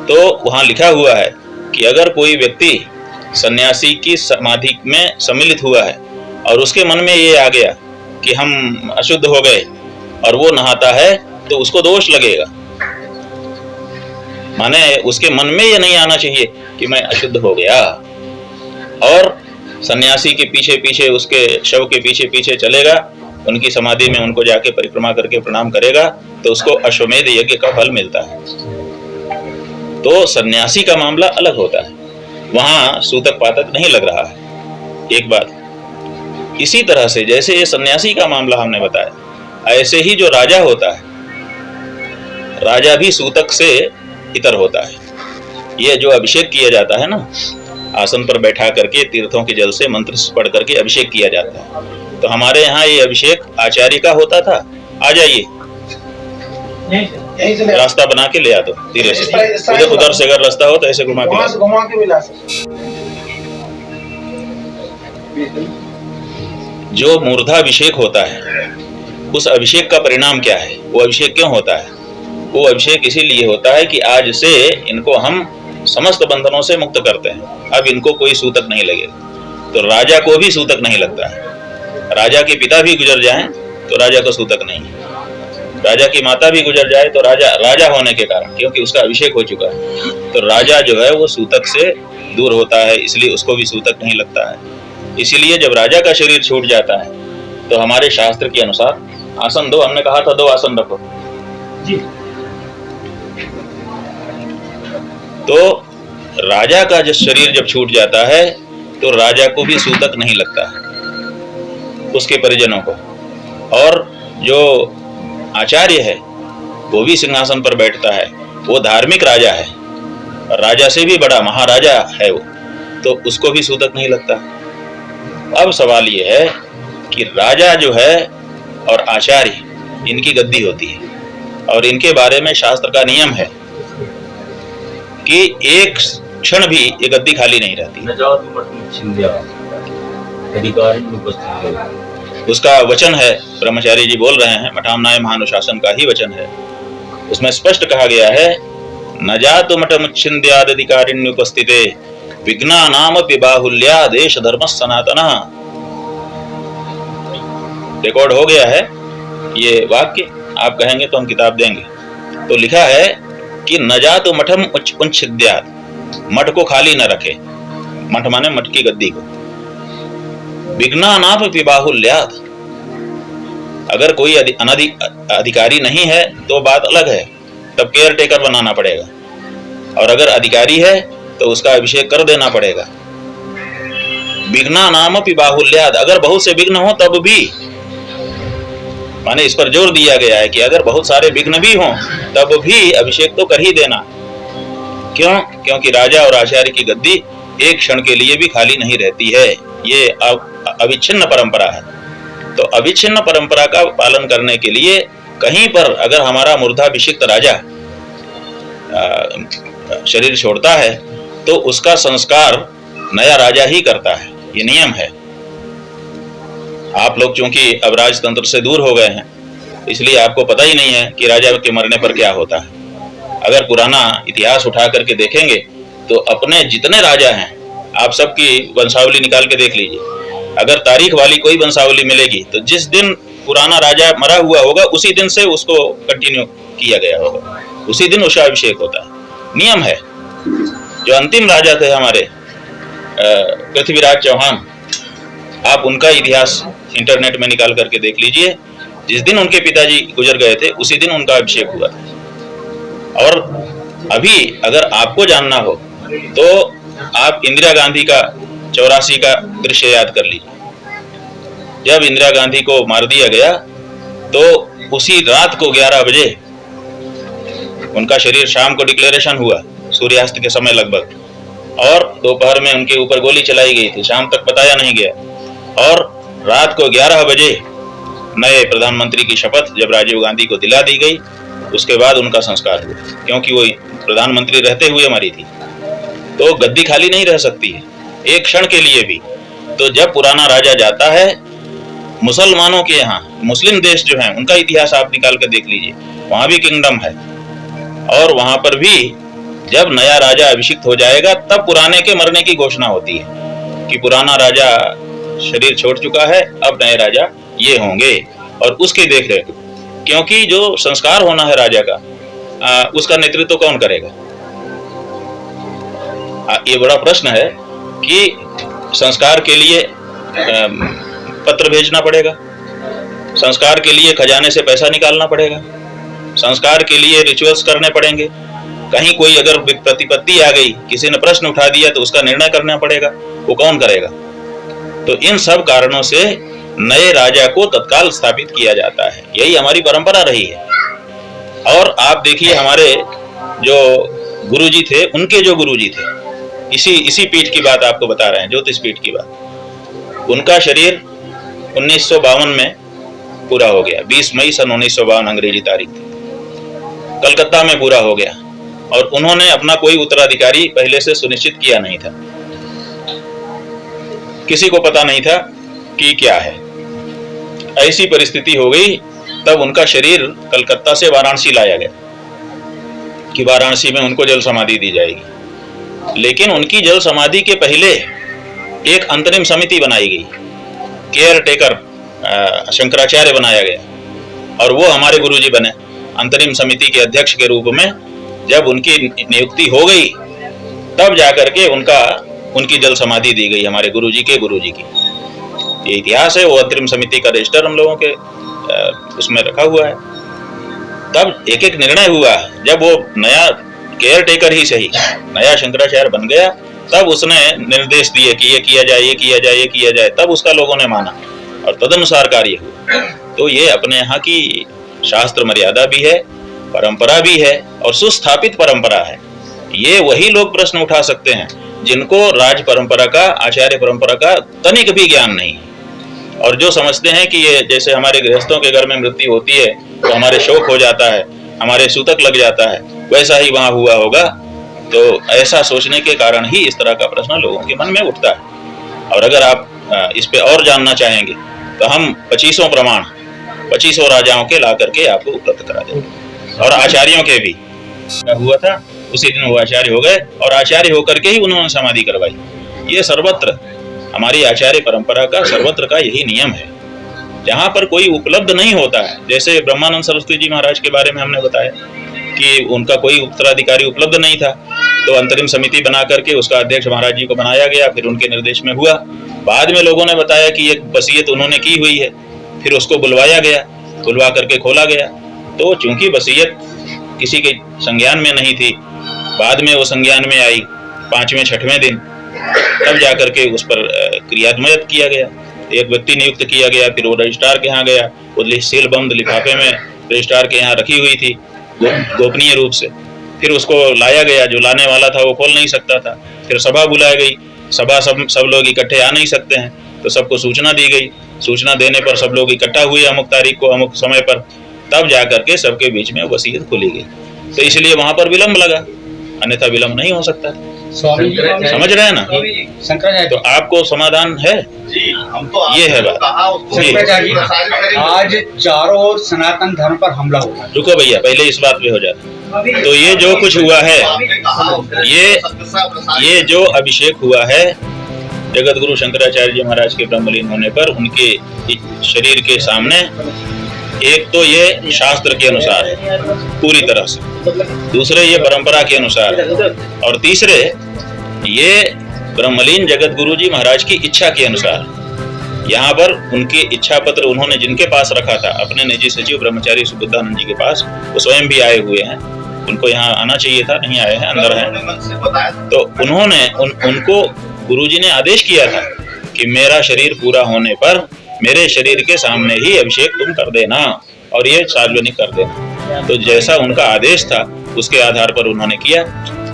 तो वहाँ लिखा हुआ है कि अगर कोई व्यक्ति सन्यासी की समाधि में सम्मिलित हुआ है और उसके मन में ये आ गया कि हम अशुद्ध हो गए और वो नहाता है तो उसको दोष लगेगा। माने उसके मन में ये नहीं आना चाहिए कि मैं अशुद्ध हो गया, और सन्यासी के पीछे पीछे, उसके शव के पीछे पीछे चलेगा, उनकी समाधि में उनको जाके परिक्रमा करके प्रणाम करेगा, तो उसको अश्वमेध यज्ञ का फल मिलता है। तो सन्यासी का मामला अलग होता है, वहां सूतक पातक नहीं लग रहा है। एक बात इसी तरह से जैसे ये सन्यासी का मामला हमने बताया, ऐसे ही जो राजा होता है, राजा भी सूतक से इतर होता है। ये जो अभिषेक किया जाता है ना, आसन पर बैठा करके तीर्थों के जल से मंत्र पढ़ करके अभिषेक किया जाता है, तो हमारे यहाँ ये अभिषेक आचार्य का होता था। आ जाइए, रास्ता बना के ले आ दो धीरे से, उधर से अगर रास्ता हो तो ऐसे घुमा के भी ला सकते। जो मूर्धाभिषेक होता है, उस अभिषेक का परिणाम क्या है? वो अभिषेक क्यों होता है? वो अभिषेक इसीलिए होता है कि आज से इनको हम समस्त बंधनों से मुक्त करते हैं, अब इनको कोई सूतक नहीं लगेगा। तो राजा को भी सूतक नहीं लगता है। राजा के पिता भी गुजर जाएं तो राजा को सूतक नहीं है, राजा की माता भी गुजर जाए तो राजा होने के कारण, क्योंकि उसका अभिषेक हो चुका है, तो राजा जो है वो सूतक से दूर होता है, इसलिए उसको भी सूतक नहीं लगता है। इसीलिए जब राजा का शरीर छूट जाता है तो हमारे शास्त्र के अनुसार आसन दो, हमने कहा था 2 आसन रखो जी। तो राजा का जब शरीर जब छूट जाता है तो राजा को भी सूतक नहीं लगता है, उसके परिजनों को। और जो आचार्य है वो भी सिंहासन पर बैठता है, वो धार्मिक राजा है, राजा से भी बड़ा महाराजा है वो, तो उसको भी सूतक नहीं लगता। अब सवाल ये है कि राजा जो है और आचार्य, इनकी गद्दी होती है, और इनके बारे में शास्त्र का नियम है कि एक क्षण भी ये गद्दी खाली नहीं रहती। उसका वचन है, ब्रह्मचारी जी बोल रहे हैं, मठामनाय महानुशासन का ही वचन है। उसमें स्पष्ट कहा गया है, न जातु मठमुच्छिन्द्यादधिकारिण्युपस्थिते विघ्नानामपि बाहुल्या देश धर्म सनातनः। रिकॉर्ड हो गया है ये वाक्य, आप कहेंगे तो हम किताब देंगे। तो लिखा है कि न जातु मठम उच्छिद्यात्, मठ को खाली न रखे, मठ माने मठ की गद्दी को। विघ्नानामपि बाहुल्यात्, अगर कोई अधिकारी नहीं है तो बात अलग है, तब केयर टेकर बनाना पड़ेगा, और अगर अधिकारी है तो उसका अभिषेक कर देना पड़ेगा। विघ्नानामपि बाहुल्यात्, अगर बहुत से विघ्न हो तब भी, माने इस पर जोर दिया गया है कि अगर बहुत सारे विघ्न भी हों तब भी अभिषेक तो कर ही देना। क्यों? क्योंकि राजा और आचार्य की गद्दी एक क्षण के लिए भी खाली नहीं रहती है, ये अविच्छिन्न परंपरा है। तो अविच्छिन्न परंपरा का पालन करने के लिए कहीं पर अगर हमारा मूर्धाभिषिक्त राजा शरीर छोड़ता है तो उसका संस्कार नया राजा ही करता है, ये नियम है। आप लोग चूंकि अब राजतंत्र से दूर हो गए हैं, इसलिए आपको पता ही नहीं है कि राजा के मरने पर क्या होता है। अगर पुराना इतिहास उठा करके देखेंगे तो अपने जितने राजा हैं, आप सबकी वंशावली निकाल के देख लीजिए। अगर तारीख वाली कोई वंशावली मिलेगी तो जिस दिन पुराना राजा मरा हुआ होगा उसी दिन से उसको कंटिन्यू किया गया होगा, उसी दिन उसका अभिषेक होता है, नियम है। जो अंतिम राजा थे हमारे पृथ्वीराज चौहान, आप उनका इतिहास इंटरनेट में निकाल करके देख लीजिए। जिस दिन उनके पिताजी गुजर गए थे उसी दिन उनका अभिषेक हुआ था। और अभी अगर आपको जानना हो तो आप इंदिरा गांधी का 84 का दृश्य याद कर लीजिए। जब इंदिरा गांधी को मार दिया गया तो उसी रात को 11 बजे उनका शरीर, शाम को डिक्लेरेशन हुआ सूर्यास्त के समय लगभग, और दोपहर में उनके ऊपर गोली चलाई गई थी, शाम तक बताया नहीं गया। और रात को 11 बजे नए प्रधानमंत्री की शपथ जब राजीव गांधी को दिला दी गई, उसके बाद उनका संस्कार हुआ, क्योंकि वो प्रधानमंत्री रहते हुए मरी थी। तो गद्दी खाली नहीं रह सकती है एक क्षण के लिए भी। तो जब पुराना राजा जाता है, मुसलमानों के यहाँ, मुस्लिम देश जो है उनका इतिहास आप निकाल कर देख लीजिए, वहां भी किंगडम है, और वहां पर भी जब नया राजा अभिषिक्त हो जाएगा तब पुराने के मरने की घोषणा होती है कि पुराना राजा शरीर छोड़ चुका है, अब नए राजा ये होंगे, और उसकी देखरेख, क्योंकि जो संस्कार होना है राजा का, उसका नेतृत्व कौन करेगा? ये बड़ा प्रश्न है कि संस्कार के लिए पत्र भेजना पड़ेगा, संस्कार के लिए खजाने से पैसा निकालना पड़ेगा, संस्कार के लिए रिचुअल्स करने पड़ेंगे। कहीं कोई अगर प्रतिपत्ति आ गई, किसी ने प्रश्न उठा दिया तो उसका निर्णय करना पड़ेगा, वो कौन करेगा? तो इन सब कारणों से नए राजा को तत्काल स्थापित किया जाता है। यही हमारी परंपरा रही है। और आप देखिए, हमारे जो गुरुजी थे, उनके जो गुरुजी थे, इसी पीठ की बात आपको बता रहे हैं, ज्योतिष पीठ की बात। उनका शरीर 1952 में पूरा हो गया। 20 मई सन 1952 अंग्रेजी तारीख थी। कलकत्ता में पूरा हो गया और उन्होंने अपना कोई उत्तराधिकारी पहले से सुनिश्चित किया नहीं था। किसी को पता नहीं था कि क्या है। ऐसी परिस्थिति हो गई, तब उनका शरीर कलकत्ता से वाराणसी लाया गया कि वाराणसी में उनको जल समाधि दी जाएगी। लेकिन उनकी जल समाधि के पहले एक अंतरिम समिति बनाई गई, केयर टेकर शंकराचार्य बनाया गया और वो हमारे गुरुजी बने अंतरिम समिति के अध्यक्ष के रूप में। जब उनकी नियुक्ति हो गई तब जाकर के उनकी जल समाधि दी गई हमारे गुरुजी के गुरुजी की। ये इतिहास है। वो अंतरिम समिति का रजिस्टर हम लोगों के उसमें रखा हुआ है। तब एक एक निर्णय हुआ। जब वो नया केयर टेकर ही सही नया शंकराचार्य बन गया, तब उसने निर्देश दिए कि ये किया जाए, ये किया जाए, ये किया जाए। तब उसका लोगों ने माना और तदनुसार कार्य हुआ। तो ये अपने यहाँ की शास्त्र मर्यादा भी है, परंपरा भी है और सुस्थापित परंपरा है। ये वही लोग प्रश्न उठा सकते हैं जिनको राज परंपरा का, आचार्य परंपरा का तनिक भी ज्ञान नहीं है और जो समझते हैं कि ये जैसे हमारे गृहस्थों के घर में मृत्यु होती है तो हमारे शोक हो जाता है, हमारे सूतक लग जाता है, वैसा ही वहां हुआ होगा। तो ऐसा सोचने के कारण ही इस तरह का प्रश्न लोगों के मन में उठता है। और अगर आप इस पे और जानना चाहेंगे तो हम 25 प्रमाण 25 राजाओं के ला करके आपको उपलब्ध करा देंगे और आचार्यों के भी। हुआ था उसी दिन वो आचार्य हो गए और आचार्य होकर के ही उन्होंने समाधि करवाई। ये सर्वत्र हमारी आचार्य परंपरा का सर्वत्र का यही नियम है। जहाँ पर कोई उपलब्ध नहीं होता है, जैसे ब्रह्मानंद सरस्वती जी महाराज के बारे में हमने बताया कि उनका कोई उत्तराधिकारी उपलब्ध नहीं था, तो अंतरिम समिति बना करके उसका अध्यक्ष महाराज जी को बनाया गया। फिर उनके निर्देश में हुआ। बाद में लोगों ने बताया कि एक वसीयत उन्होंने की हुई है, फिर उसको बुलवाया गया, बुलवा करके खोला गया। तो चूंकि वसीयत किसी के संज्ञान में नहीं थी, बाद में वो संज्ञान में आई 5वें 6वें दिन, तब जाकर के उस पर क्रियान्वयन किया गया। एक व्यक्ति नियुक्त किया गया, फिर वो रजिस्ट्रार के यहाँ गया, वो सीलबंद लिफाफे में रजिस्ट्रार के यहाँ रखी हुई थी गोपनीय रूप से। फिर उसको लाया गया, जो लाने वाला था वो खोल नहीं सकता था। फिर सभा बुलाई गई, सभा सब लोग इकट्ठे आ नहीं सकते हैं, तो सबको सूचना दी गई। सूचना देने पर सब लोग इकट्ठा हुए अमुक तारीख को अमुक समय पर, तब जाकर के सबके बीच में वसीयत खुली गई। तो इसलिए वहां पर विलंब लगा, अन्यथा विलंब नहीं हो सकता। समझ रहे हैं ना? शंकराचार्य तो आपको समाधान है जी, हम तो ये है बात। शंकराचार्य जी, आज चारों ओर सनातन धर्म पर हमला हुआ। रुको भैया, पहले इस बात पे हो जाए। तो ये जो कुछ हुआ है, ये जो अभिषेक हुआ है जगत गुरु शंकराचार्य जी महाराज के ब्रह्मलीन होने पर, उनके शरीर के सामने, एक तो ये शास्त्र के अनुसार है पूरी तरह से, दूसरे ये परंपरा के अनुसार है, और तीसरे ये ब्रह्मलीन जगत गुरु जी महाराज की इच्छा के अनुसार। यहाँ पर उनकी इच्छा पत्र उन्होंने जिनके पास रखा था, अपने निजी सचिव ब्रह्मचारी सुबुद्धानंद जी के पास, वो स्वयं भी आए हुए हैं। उनको यहाँ आना चाहिए था, नहीं आए हैं, अंदर हैं। तो उन्होंने उनको गुरुजी ने आदेश किया था कि मेरा शरीर पूरा होने पर मेरे शरीर के सामने ही अभिषेक तुम कर देना और ये सार्वजनिक कर देना। तो जैसा उनका आदेश था उसके आधार पर उन्होंने किया।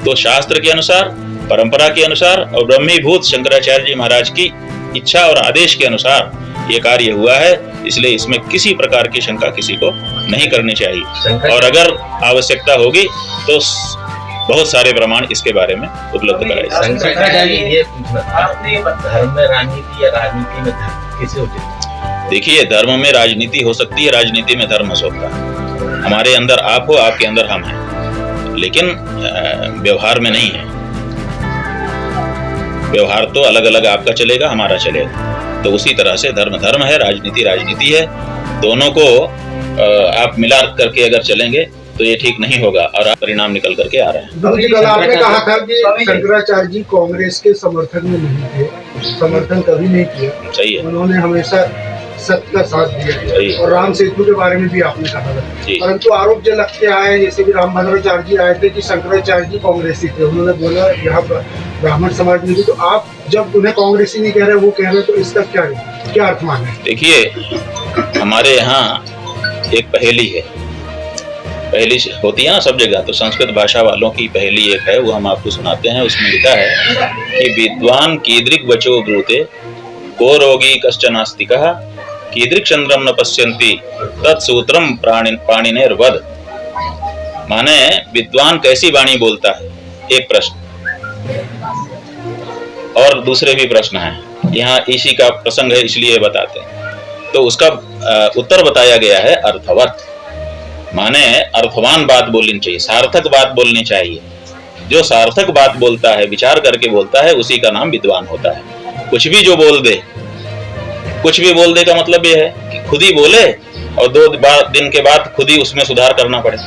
तो शास्त्र के अनुसार, परंपरा के अनुसार और ब्रह्मीभूत शंकराचार्य जी महाराज की इच्छा और आदेश के अनुसार ये कार्य हुआ है। इसलिए इसमें किसी प्रकार की शंका किसी को नहीं करनी चाहिए, और अगर आवश्यकता होगी तो बहुत सारे प्रमाण इसके बारे में उपलब्ध कराए जाएंगे। धर्म में राजनीति या राजनीति में धर्म कैसे होते हैं? देखिए, धर्म में राजनीति हो सकती है, राजनीति में धर्म हो सकता है। हमारे अंदर आप हो, आपके अंदर हम हैं, लेकिन व्यवहार में नहीं है। व्यवहार तो अलग अलग आपका चलेगा, हमारा चलेगा। तो उसी तरह से धर्म धर्म है, राजनीति राजनीति है। दोनों को आप मिला करके अगर चलेंगे तो ये ठीक नहीं होगा और परिणाम निकल करके आ रहे हैं। कल आपने कहा था कि शंकराचार्य जी कांग्रेस के समर्थन में नहीं थे, समर्थन कभी नहीं किया, सही है, उन्होंने हमेशा सत्य का साथ दिया सही है। और राम सेतु के बारे में भी आपने कहा था, जी। परंतु आरोप जो लगते आए, जैसे कि रामभद्राचार्य जी आए थे कि शंकराचार्य जी कांग्रेसी थे, उन्होंने बोला यहाँ पर ब्राह्मण समाज में भी, तो आप जब उन्हें कांग्रेसी नहीं कह रहे, वो कह रहे, तो इसका क्या अर्थ माने? देखिए, हमारे यहाँ एक पहेली है, पहेली होती है ना सब जगह, तो संस्कृत भाषा वालों की पहेली एक है, वो हम आपको सुनाते हैं। उसमें लिखा है कि विद्वान कीदृक् वचो ब्रूते को रोगी कश्चनास्तिकः कीदृक् चंद्रम न पश्यन्ति तत्सूत्रम पाणिनेर्वद। माने विद्वान कैसी वाणी बोलता है, एक प्रश्न, और दूसरे भी प्रश्न हैं। यहाँ इसी का प्रसंग है इसलिए बताते हैं। तो उसका उत्तर बताया गया है अर्थवत, माने अर्थवान बात बोलनी चाहिए, सार्थक बात बोलनी चाहिए। जो सार्थक बात बोलता है, विचार करके बोलता है, उसी का नाम विद्वान होता है। कुछ भी जो बोल दे, कुछ भी बोल दे का मतलब ये है कि खुद ही बोले और 2 दिन के बाद खुद ही उसमें सुधार करना पड़े।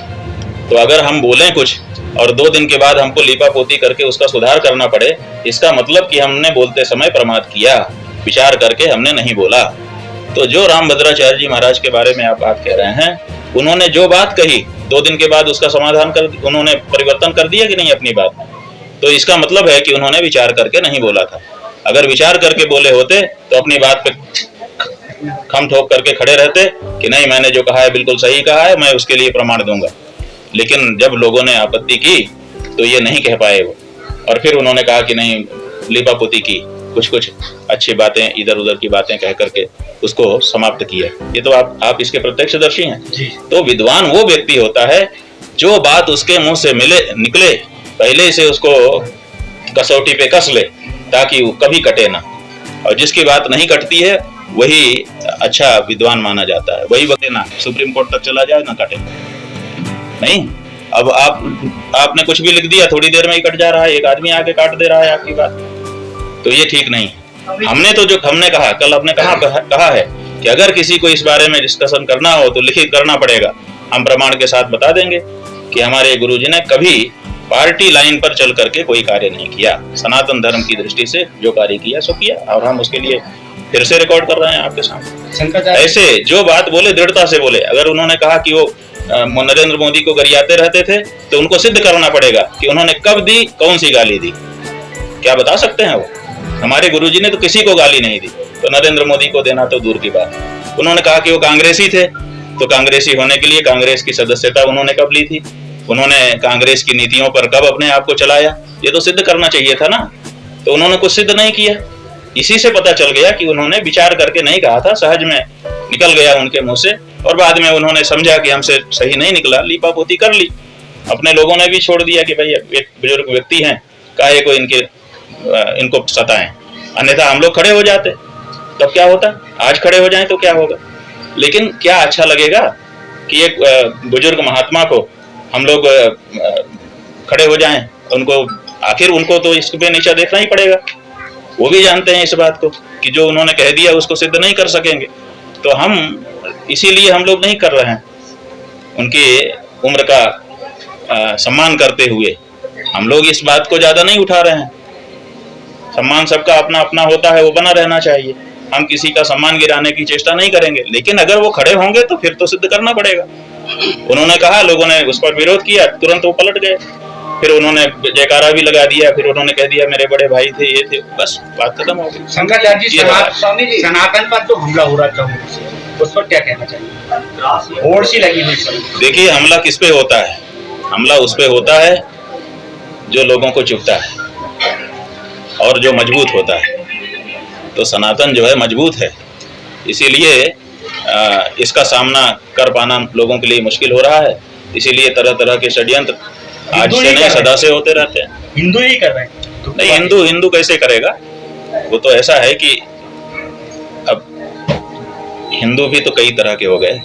तो अगर हम बोलें कुछ और 2 दिन के बाद हमको लीपा पोती करके उसका सुधार करना पड़े, इसका मतलब कि हमने बोलते समय प्रमाद किया, विचार करके हमने नहीं बोला। तो जो रामभद्राचार्य जी महाराज के बारे में आप बात कह रहे हैं, उन्होंने जो बात कही 2 दिन के बाद उसका समाधान कर, उन्होंने परिवर्तन कर दिया कि नहीं अपनी बात, तो इसका मतलब है कि उन्होंने विचार करके नहीं बोला था। अगर विचार करके बोले होते तो अपनी बात पे खम ठोक करके खड़े रहते कि नहीं, मैंने जो कहा है बिल्कुल सही कहा है, मैं उसके लिए प्रमाण दूंगा। लेकिन जब लोगों ने आपत्ति की तो ये नहीं कह पाए वो, और फिर उन्होंने कहा कि नहीं, लीपापोती की, कुछ अच्छी बातें इधर उधर की बातें कह करके उसको समाप्त किया। ये तो आप इसके प्रत्यक्षदर्शी हैं। तो विद्वान वो व्यक्ति होता है जो बात उसके मुंह से निकले पहले से उसको कसौटी पे कस ले ताकि वो कभी कटे ना, और जिसकी बात नहीं कटती है वही अच्छा विद्वान माना जाता है। वही वक्त ना सुप्रीम कोर्ट तक चला जाए ना कटे नहीं। अब आपने कुछ भी लिख दिया, थोड़ी देर में ही कट जा रहा है, एक आदमी आके काट दे रहा है आपकी बात, तो ये ठीक नहीं है। हमने कहा कल आपने कहा है कि अगर किसी को इस बारे में डिस्कशन करना हो तो लिखित करना पड़ेगा। हम प्रमाण के साथ बता देंगे कि हमारे गुरुजी ने कभी पार्टी लाइन पर चल करके कोई कार्य नहीं किया, सनातन धर्म की दृष्टि से जो कार्य किया सो किया, और हम उसके लिए फिर से रिकॉर्ड कर रहे हैं आपके सामने। ऐसे जो बात बोले दृढ़ता से बोले। अगर उन्होंने कहा कि वो नरेंद्र मोदी को गरियाते रहते थे तो उनको सिद्ध करना पड़ेगा कि उन्होंने कब दी, कौन सी गाली दी, क्या बता सकते हैं वो? हमारे गुरुजी ने तो किसी को गाली नहीं दी, तो नरेंद्र मोदी को देना तो दूर की बात। उन्होंने कहा कि वो कांग्रेसी थे, तो कांग्रेसी होने के लिए कांग्रेस की सदस्यता उन्होंने कब ली थी, उन्होंने कांग्रेस की नीतियों पर कब अपने आप को चलाया, ये तो सिद्ध करना चाहिए था ना। तो उन्होंने कुछ सिद्ध नहीं किया। इसी से पता चल गया कि उन्होंने विचार करके नहीं कहा था, सहज में निकल गया उनके मुंह से, और बाद में उन्होंने समझा कि हमसे सही नहीं निकला, लीपापोती कर ली। अपने लोगों ने भी छोड़ दिया कि भाई एक बुजुर्ग व्यक्ति हैं, काहे को इनको सताएं, अन्यथा हम लोग खड़े हो जाते, तब क्या होता? आज खड़े हो जाएं तो क्या होगा? लेकिन क्या अच्छा लगेगा कि एक बुजुर्ग महात्मा को हम लोग खड़े हो जाएं, आखिर उनको तो इस पे नीचा देखना ही पड़ेगा। वो भी जानते हैं इस बात को कि जो उन्होंने कह दिया उसको सिद्ध नहीं कर सकेंगे, तो हम इसीलिए हम लोग नहीं कर रहे हैं। उनकी उम्र का सम्मान करते हुए हम लोग इस बात को ज्यादा नहीं उठा रहे हैं। सम्मान सबका अपना अपना होता है, वो बना रहना चाहिए। हम किसी का सम्मान गिराने की चेष्टा नहीं करेंगे, लेकिन अगर वो खड़े होंगे तो फिर तो सिद्ध करना पड़ेगा। उन्होंने कहा, लोगों ने उस पर विरोध किया, तुरंत वो पलट गए, फिर उन्होंने जयकारा भी लगा दिया, फिर उन्होंने कह दिया मेरे बड़े भाई थे, ये थे, बस बात खत्म हो गई। शंकराचार्य जी, सनातन पर जो हमला हो रहा था उस पर क्या कहना चाहिए? होड़ सी लगी हुई। देखिए, हमला किस पे होता है? हमला उस पे होता है जो लोगों को चुभता है और जो मजबूत होता है। तो सनातन जो है मजबूत है, इसीलिए इसका सामना कर पाना लोगों के लिए मुश्किल हो रहा है। इसीलिए तरह तरह के षड्यंत्र आज से नहीं सदा से होते रहते हैं। हिंदू ही कर रहे हैं। नहीं, हिंदू कैसे करेगा? वो तो ऐसा है कि अब हिंदू भी तो कई तरह के हो गए।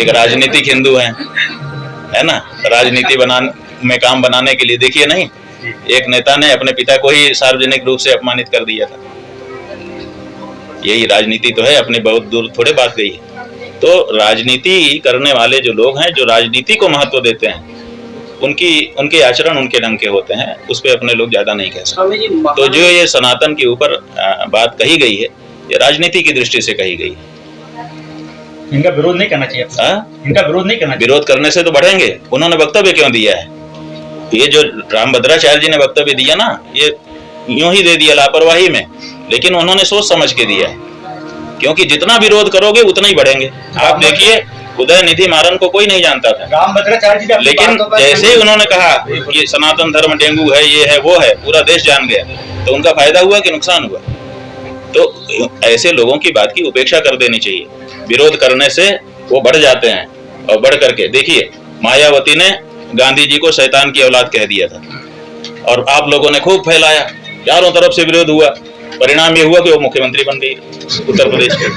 एक राजनीतिक हिंदू है ना, राजनीति में काम बनाने के लिए। देखिए, नहीं, एक नेता ने अपने पिता को ही सार्वजनिक रूप से अपमानित कर दिया था। यही राजनीति तो है, अपने बहुत दूर थोड़े बात गई है। तो राजनीति करने वाले जो लोग हैं, जो राजनीति को महत्व देते हैं, उनके आचरण उनके ढंग के होते हैं, उस पर अपने लोग ज्यादा नहीं कह सकते। तो जो ये सनातन के ऊपर बात कही गई है, ये राजनीति की दृष्टि से कही गई है। इनका विरोध नहीं करना चाहिए। इनका विरोध नहीं करना चाहिए। विरोध करने से तो बढ़ेंगे। उन्होंने वक्तव्य क्यों दिया है? ये जो रामभद्राचार्य जी ने वक्तव्य दिया ना, ये यूं ही दे दिया लापरवाही में, लेकिन उन्होंने सोच समझ के दिया है, क्योंकि जितना विरोध करोगे उतना ही बढ़ेंगे। आप देखिए, उदयनिधि मारन को कोई नहीं जानता था, रामभद्राचार्य जी, लेकिन जैसे ही उन्होंने कहा कि सनातन धर्म डेंगू है, ये है, वो है, पूरा देश जान गया, तो उनका फायदा हुआ कि नुकसान हुआ? तो ऐसे लोगों की बात की उपेक्षा कर देनी चाहिए। विरोध करने से वो बढ़ जाते हैं, और बढ़ करके देखिए, मायावती ने गांधी जी को शैतान की औलाद कह दिया था, और आप लोगों ने खूब फैलाया, चारों तरफ से विरोध हुआ, परिणाम ये हुआ कि वो मुख्यमंत्री बन गई उत्तर प्रदेश में।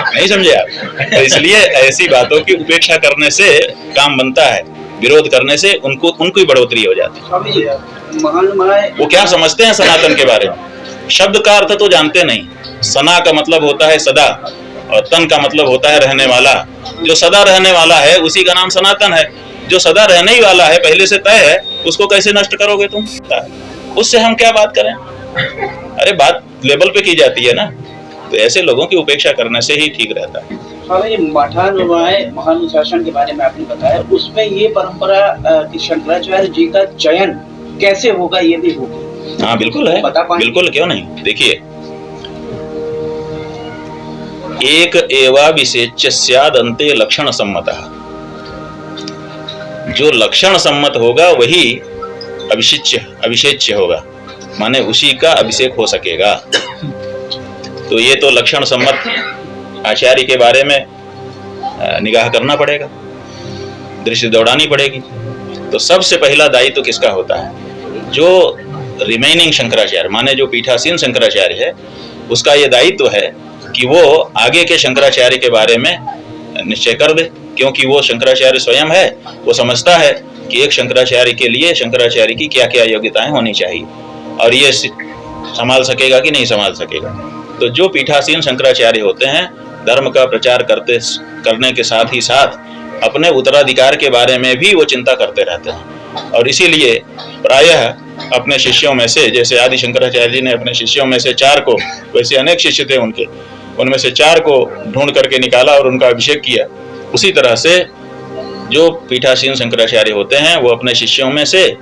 नहीं समझे आप? तो इसलिए ऐसी बातों की उपेक्षा करने से काम बनता है, विरोध करने से उनको ही बढ़ोतरी हो जाती है। वो क्या समझते हैं सनातन के बारे में? शब्द का अर्थ तो जानते नहीं। सना का मतलब होता है सदा, और तन का मतलब होता है रहने वाला। जो सदा रहने वाला है उसी का नाम सनातन है। जो सदा रहने ही वाला है, पहले से तय है, उसको कैसे नष्ट करोगे तुम? उससे हम क्या बात करें? अरे बात लेवल पे की जाती है ना, तो ऐसे लोगों की उपेक्षा करने से ही ठीक रहता है। ये महानुशासन के बारे में आपने बताया, उसमें ये परंपरा कि शंकराचार्य जी का चयन कैसे होगा, ये भी होगा? हाँ बिल्कुल है, बिल्कुल, क्यों नहीं। देखिए, एक एवा विशेष्य स्याद अन्ते लक्षण सम्मतः। जो लक्षण सम्मत होगा वही अभिषेच्य होगा, माने उसी का अभिषेक हो सकेगा। तो ये तो लक्षण सम्मत आचार्य के बारे में निगाह करना पड़ेगा, दृष्टि दौड़ानी पड़ेगी। तो सबसे पहला दायित्व किसका होता है? जो रिमेनिंग शंकराचार्य, माने जो पीठासीन शंकराचार्य है, उसका ये दायित्व है कि वो आगे के शंकराचार्य के बारे में निश्चय कर दे, क्योंकि वो शंकराचार्य स्वयं है। वो समझता है कि एक शंकराचार्य के लिए शंकराचार्य की क्या क्या योग्यताएं होनी चाहिए, और ये संभाल सकेगा कि नहीं संभाल सकेगा। तो जो पीठासीन शंकराचार्य होते हैं, धर्म का प्रचार करने के साथ ही साथ अपने उत्तराधिकार के बारे में भी वो चिंता करते रहते हैं। और इसीलिए प्रायः अपने शिष्यों में से, जैसे आदि शंकराचार्य जी ने अपने शिष्यों में से 4 को, वैसे अनेक शिष्य थे उनके, उनमें से 4 को ढूंढ करके निकाला और उनका अभिषेक किया। उसी तरह से जो पीठासीन शंकराचार्य होते हैं, वो अपने शिष्यों में से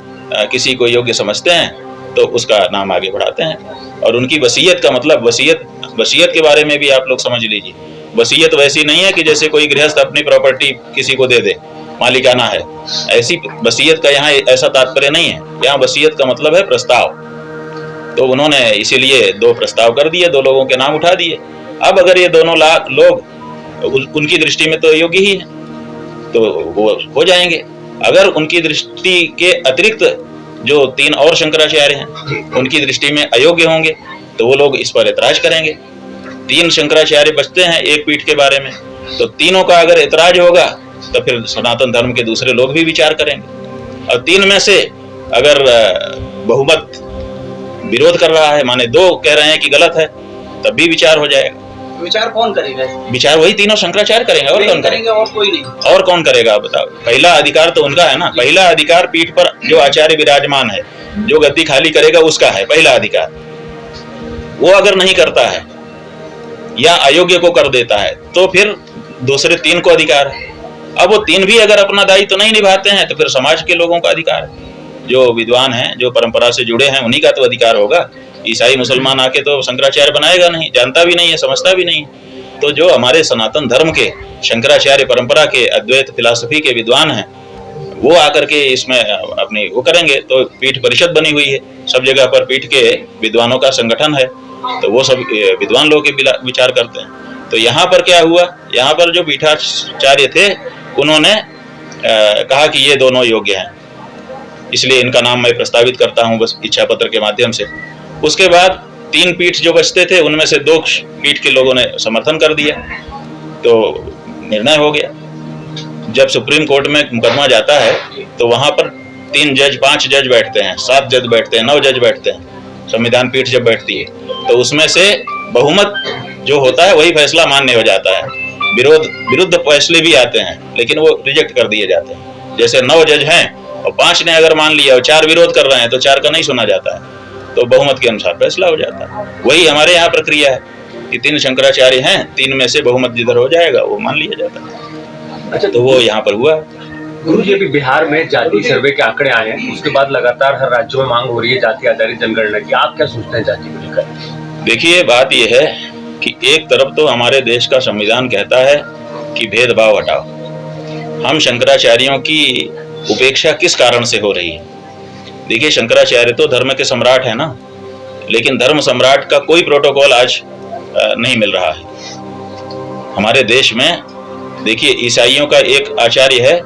किसी को योग्य समझते हैं तो उसका नाम आगे बढ़ाते हैं। और उनकी वसीयत का मतलब, वसीयत के बारे में भी आप लोग समझ लीजिए। वसीयत वैसी नहीं है कि जैसे कोई गृहस्थ अपनी प्रॉपर्टी किसी को दे दे, मालिकाना है, ऐसी वसीयत का यहाँ ऐसा तात्पर्य नहीं है। यहाँ वसीयत का मतलब है प्रस्ताव। तो उन्होंने इसीलिए 2 प्रस्ताव कर दिए, 2 लोगों के नाम उठा दिए। अब अगर ये दोनों लोग उनकी दृष्टि में तो योग्य ही है, तो वो हो जाएंगे। अगर उनकी दृष्टि के अतिरिक्त जो 3 और शंकराचार्य हैं, उनकी दृष्टि में अयोग्य होंगे, तो वो लोग इस पर ऐतराज करेंगे। 3 शंकराचार्य बचते हैं एक पीठ के बारे में, तो तीनों का अगर ऐतराज होगा तो फिर सनातन धर्म के दूसरे लोग भी विचार करेंगे। और 3 में से अगर बहुमत विरोध कर रहा है, माने 2 कह रहे हैं कि गलत है, तब भी विचार हो जाएगा। विचार कौन करेगा? विचार वही तीनों शंकराचार्य करेंगे, और कौन करेगा? और कोई नहीं। और कौन करेगा? बताओ। पहला अधिकार तो उनका है ना। पहला अधिकार पीठ पर जो आचार्य विराजमान है, जो गद्दी खाली करेगा, उसका है पहला अधिकार। वो अगर नहीं करता है या अयोग्य को कर देता है, तो फिर दूसरे 3 को अधिकार है। अब वो 3 भी अगर अपना दायित्व नहीं निभाते हैं, तो फिर समाज के लोगों का अधिकार है। जो विद्वान हैं, जो परंपरा से जुड़े हैं, उन्हीं का तो अधिकार होगा। ईसाई मुसलमान आके तो शंकराचार्य बनाएगा नहीं, जानता भी नहीं है, समझता भी नहीं है। तो जो हमारे सनातन धर्म के शंकराचार्य परंपरा के अद्वैत फिलॉसफी के विद्वान हैं, वो आकर के इसमें अपनी वो करेंगे। तो पीठ परिषद बनी हुई है, सब जगह पर पीठ के विद्वानों का संगठन है, तो वो सब विद्वान लोग के विचार करते हैं। तो यहाँ पर क्या हुआ? यहाँ पर जो पीठाचार्य थे, उन्होंने कहा कि ये दोनों योग्य हैं, इसलिए इनका नाम मैं प्रस्तावित करता हूँ बस इच्छा पत्र के माध्यम से। उसके बाद 3 पीठ जो बचते थे, उनमें से 2 पीठ के लोगों ने समर्थन कर दिया, तो निर्णय हो गया। जब सुप्रीम कोर्ट में मुकदमा जाता है, तो वहां पर 3 जज, 5 जज बैठते हैं, 7 जज बैठते हैं, 9 जज बैठते हैं। संविधान पीठ जब बैठती है, तो उसमें से बहुमत जो होता है वही फैसला मान्य हो जाता है। विरुद्ध फैसले भी आते हैं, लेकिन वो रिजेक्ट कर दिए जाते हैं। जैसे 9 जज हैं और 5 ने अगर मान लिया और 4 विरोध कर रहे हैं तो 4 का नहीं सुना जाता है, तो बहुमत के अनुसार फैसला हो जाता है। वही हमारे यहाँ प्रक्रिया है कि 3 शंकराचार्य हैं, 3 में से बहुमत जिधर हो जाएगा वो मान लिया जाता है। अच्छा, तो वो यहाँ पर हुआ। गुरु जी, अभी बिहार में जाति सर्वे के आंकड़े आए हैं, उसके बाद लगातार हर राज्यों में मांग हो रही है जाति आधारित जनगणना की। आप क्या सोचते हैं जाति को लेकर? देखिए, बात यह है कि एक तरफ तो हमारे देश का संविधान कहता है कि भेदभाव हटाओ। हम शंकराचार्यों की उपेक्षा किस कारण से हो रही है? देखिए, शंकराचार्य तो धर्म के सम्राट है ना, लेकिन धर्म सम्राट का कोई प्रोटोकॉल आज नहीं मिल रहा है हमारे देश में। देखिए, ईसाइयों का एक आचार्य है,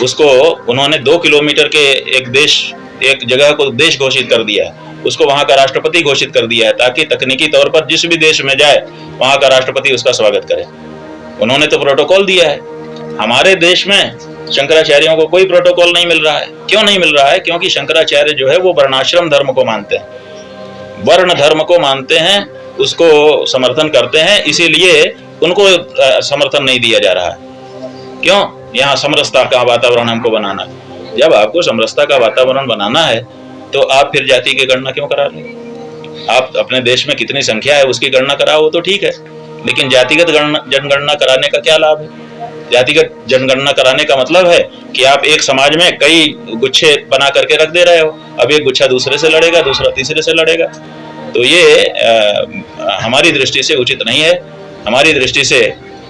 उसको उन्होंने 2 किलोमीटर के एक जगह को देश घोषित कर दिया है, उसको वहां का राष्ट्रपति घोषित कर दिया है, ताकि तकनीकी तौर पर जिस भी देश में जाए वहां का राष्ट्रपति उसका स्वागत करे। उन्होंने तो प्रोटोकॉल दिया है। हमारे देश में शंकराचार्यों को कोई प्रोटोकॉल नहीं मिल रहा है। क्यों नहीं मिल रहा है? क्योंकि शंकराचार्य जो है वो वर्णाश्रम धर्म को मानते हैं, वर्ण धर्म को मानते हैं, उसको समर्थन करते हैं, इसीलिए उनको समर्थन नहीं दिया जा रहा है। क्यों? यहाँ समरसता का वातावरण हमको बनाना है। जब आपको समरसता का वातावरण बनाना है तो आप फिर जाति की गणना क्यों करा रहे? आप अपने देश में कितनी संख्या है उसकी गणना कराओ तो ठीक है, लेकिन जातिगत जनगणना कराने का क्या लाभ है? जातिगत जनगणना कराने का मतलब है कि आप एक समाज में कई गुच्छे बना करके रख दे रहे हो। अब एक गुच्छा दूसरे से लड़ेगा, दूसरा तीसरे से लड़ेगा, तो ये हमारी दृष्टि से उचित नहीं है। हमारी दृष्टि से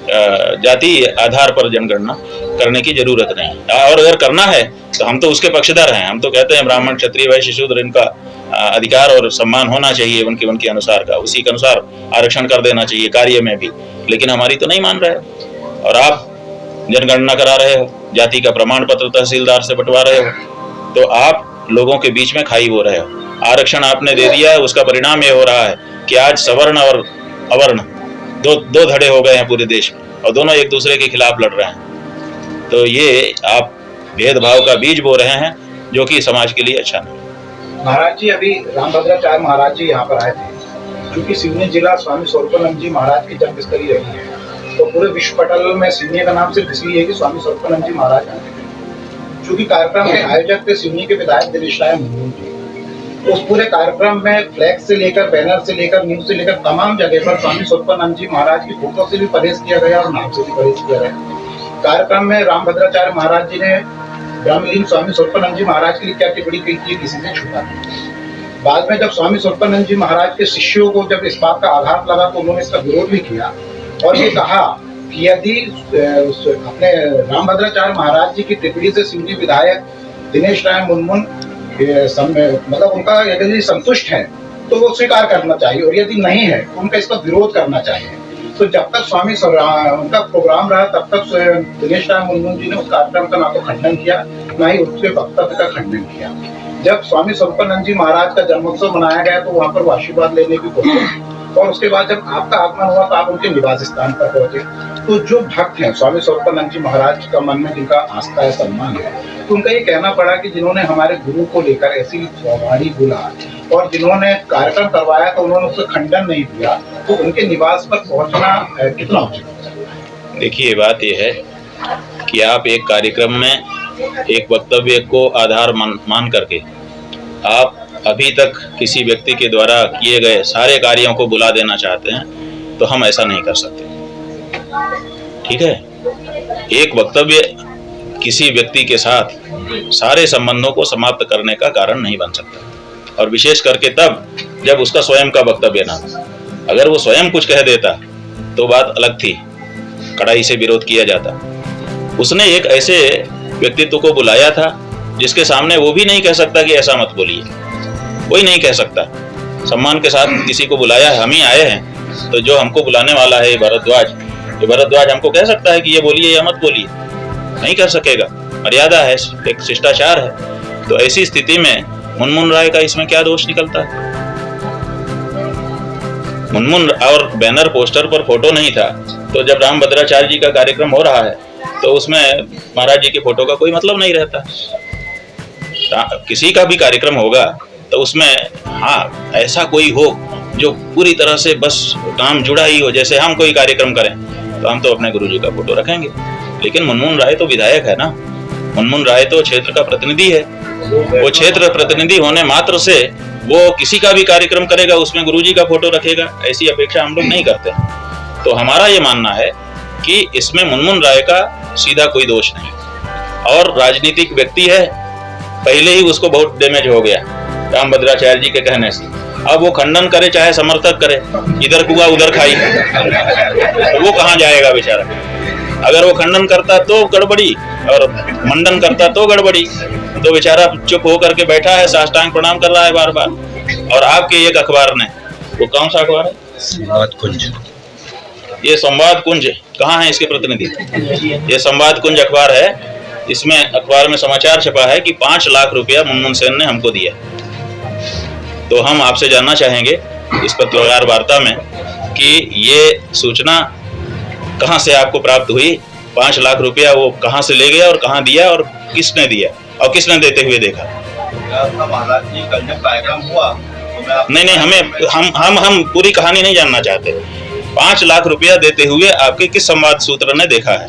जाति आधार पर जनगणना करने की जरूरत नहीं है, और अगर करना है तो हम तो उसके पक्षधर हैं। हम तो कहते हैं ब्राह्मण, क्षत्रिय, वैश्य, शूद्र, इनका अधिकार और सम्मान होना चाहिए उनके अनुसार का, उसी के अनुसार आरक्षण कर देना चाहिए कार्य में भी, लेकिन हमारी तो नहीं मान रहे हो। और आप जनगणना करा रहे हो, जाति का प्रमाण पत्र तहसीलदार से बंटवा रहे हो, तो आप लोगों के बीच में खाई हो रहे हो। आरक्षण आपने दे दिया है, उसका परिणाम ये हो रहा है कि आज सवर्ण और अवर्ण दो धड़े हो गए हैं पूरे देश में, और दोनों एक दूसरे के खिलाफ लड़ रहे हैं। तो ये आप भेदभाव का बीज बो रहे हैं, जो कि समाज के लिए अच्छा नहीं। महाराज जी, अभी रामभद्राचार्य महाराज जी यहाँ पर आए थे, क्योंकि सिवनी जिला स्वामी स्वरूपानंद जी महाराज की जन्मस्थली रही है, तो पूरे विश्व पटल में सिवनी का नाम सिर्फ इसलिए है कि स्वामी स्वरूपानंद जी महाराज आए थे। चूंकि कार्यक्रम के आयोजक थे सिवनी के विधायक दिनेश राय मुर्मू जी, उस पूरे कार्यक्रम में फ्लैग से लेकर, बैनर से लेकर, न्यूज से लेकर तमाम जगह पर स्वामी स्वरूपानंद जी महाराज की फोटो से भी परहेज किया गया और नाम से भी परहेज किया गया। कार्यक्रम में रामभद्राचार्य महाराज जी ने ब्रह्मलीन स्वामी स्वरूपानंद जी महाराज के लिए क्या टिप्पणी की थी, किसी ने छूटा नहीं। बाद में जब स्वामी स्वरूपानंद जी महाराज के शिष्यों को जब इस बात का आघात लगा तो उन्होंने इसका विरोध भी किया और ये कहा कि यदि अपने रामभद्राचार्य महाराज जी की टिप्पणी से सिवनी विधायक दिनेश राय मुर्मू मतलब उनका यदि संतुष्ट है तो वो स्वीकार करना चाहिए, और यदि नहीं है तो उनका इसका विरोध करना चाहिए। तो जब तक उनका प्रोग्राम रहा तब तक दिनेश राय मुर्मू जी ने उस कार्यक्रम का ना तो खंडन किया, ना ही उसके वक्तव्य का खंडन किया। जब स्वामी स्वरूपानंद जी महाराज का जन्मोत्सव मनाया गया तो वहां पर वो आशीर्वाद लेने भी पहुंचे, और उसके बाद जब आपका आगमन हुआ तो आप उनके निवास स्थान पर पहुंचे। तो जो भक्त हैं स्वामी स्वरूपानंद जी महाराज का मन में जिनका आस्था है, सम्मान है, तो उनका ये कहना पड़ा कि जिन्होंने हमारे गुरु को लेकर ऐसी वाणी बोला और जिन्होंने कार्यक्रम करवाया तो उन्होंने उसका खंडन नहीं दिया, तो उनके निवास पर पहुंचना कितना उचित है? देखिए, बात यह है कि आप एक कार्यक्रम में एक वक्तव्य को आधार मान करके आप अभी तक किसी व्यक्ति के द्वारा किए गए सारे कार्यों को बुला देना चाहते हैं, तो हम ऐसा नहीं कर सकते। ठीक है, एक वक्तव्य किसी व्यक्ति के साथ सारे संबंधों को समाप्त करने का कारण नहीं बन सकता, और विशेष करके तब जब उसका स्वयं का वक्तव्य ना हो। अगर वो स्वयं कुछ कह देता तो बात अलग थी, कड़ाई से विरोध किया जाता। उसने एक ऐसे व्यक्तित्व को बुलाया था जिसके सामने वो भी नहीं कह सकता कि ऐसा मत बोलिए, कोई नहीं कह सकता। सम्मान के साथ किसी को बुलाया है, हम ही आए हैं, तो जो हमको बुलाने वाला है ये भरद्वाज हमको कह सकता है कि ये बोलिए या मत बोलिए, नहीं कर सकेगा। मर्यादा है, एक शिष्टाचार है। तो ऐसी स्थिति में मुनमुन राय का इसमें क्या दोष निकलता है? मुनमुन और बैनर पोस्टर पर फोटो नहीं था, तो जब रामभद्राचार्य जी का कार्यक्रम हो रहा है तो उसमें महाराज जी की फोटो का कोई मतलब नहीं रहता। किसी का भी कार्यक्रम होगा तो उसमें हाँ ऐसा कोई हो जो पूरी तरह से बस काम जुड़ा ही हो, जैसे हम कोई कार्यक्रम करें तो हम तो अपने गुरुजी का फोटो रखेंगे। लेकिन मुनमुन राय तो विधायक है ना, मुनमुन राय तो क्षेत्र का प्रतिनिधि है। वो क्षेत्र प्रतिनिधि होने मात्र से वो किसी का भी कार्यक्रम करेगा उसमें गुरुजी का फोटो रखेगा, ऐसी अपेक्षा हम लोग नहीं करते। तो हमारा ये मानना है कि इसमें मुनमुन राय का सीधा कोई दोष नहीं, और राजनीतिक व्यक्ति है, पहले ही उसको बहुत डैमेज हो गया रामभद्राचार्य जी के कहने से। अब वो खंडन करे चाहे समर्थक करे, इधर कुआ उधर खाई, तो वो कहाँ जाएगा बेचारा। अगर वो खंडन करता तो गड़बड़ी और मंडन करता तो गड़बड़ी, तो बेचारा चुप होकर के बैठा है, साष्टांग प्रणाम कर रहा है बार बार। और आपके एक अखबार ने, वो कौन सा अखबार है? संवाद कुंज। ये संवाद कुंज कहाँ है इसके प्रतिनिधि? ये संवाद कुंज अखबार है। इसमें अखबार में समाचार छपा है कि 5 लाख रुपया मुनमुन सेन ने हमको दिया। तो हम आपसे जानना चाहेंगे इस पत्रकार वार्ता में कि ये सूचना कहाँ से आपको प्राप्त हुई? 5 लाख रुपया वो कहाँ से ले गया और कहाँ दिया और किसने दिया और किसने देते हुए देखा? महाराज जी कल जब कार्यक्रम हुआ तो नहीं, हमें हम पूरी कहानी नहीं जानना चाहते। 5 लाख रुपया देते हुए आपके किस संवाद सूत्र ने देखा है,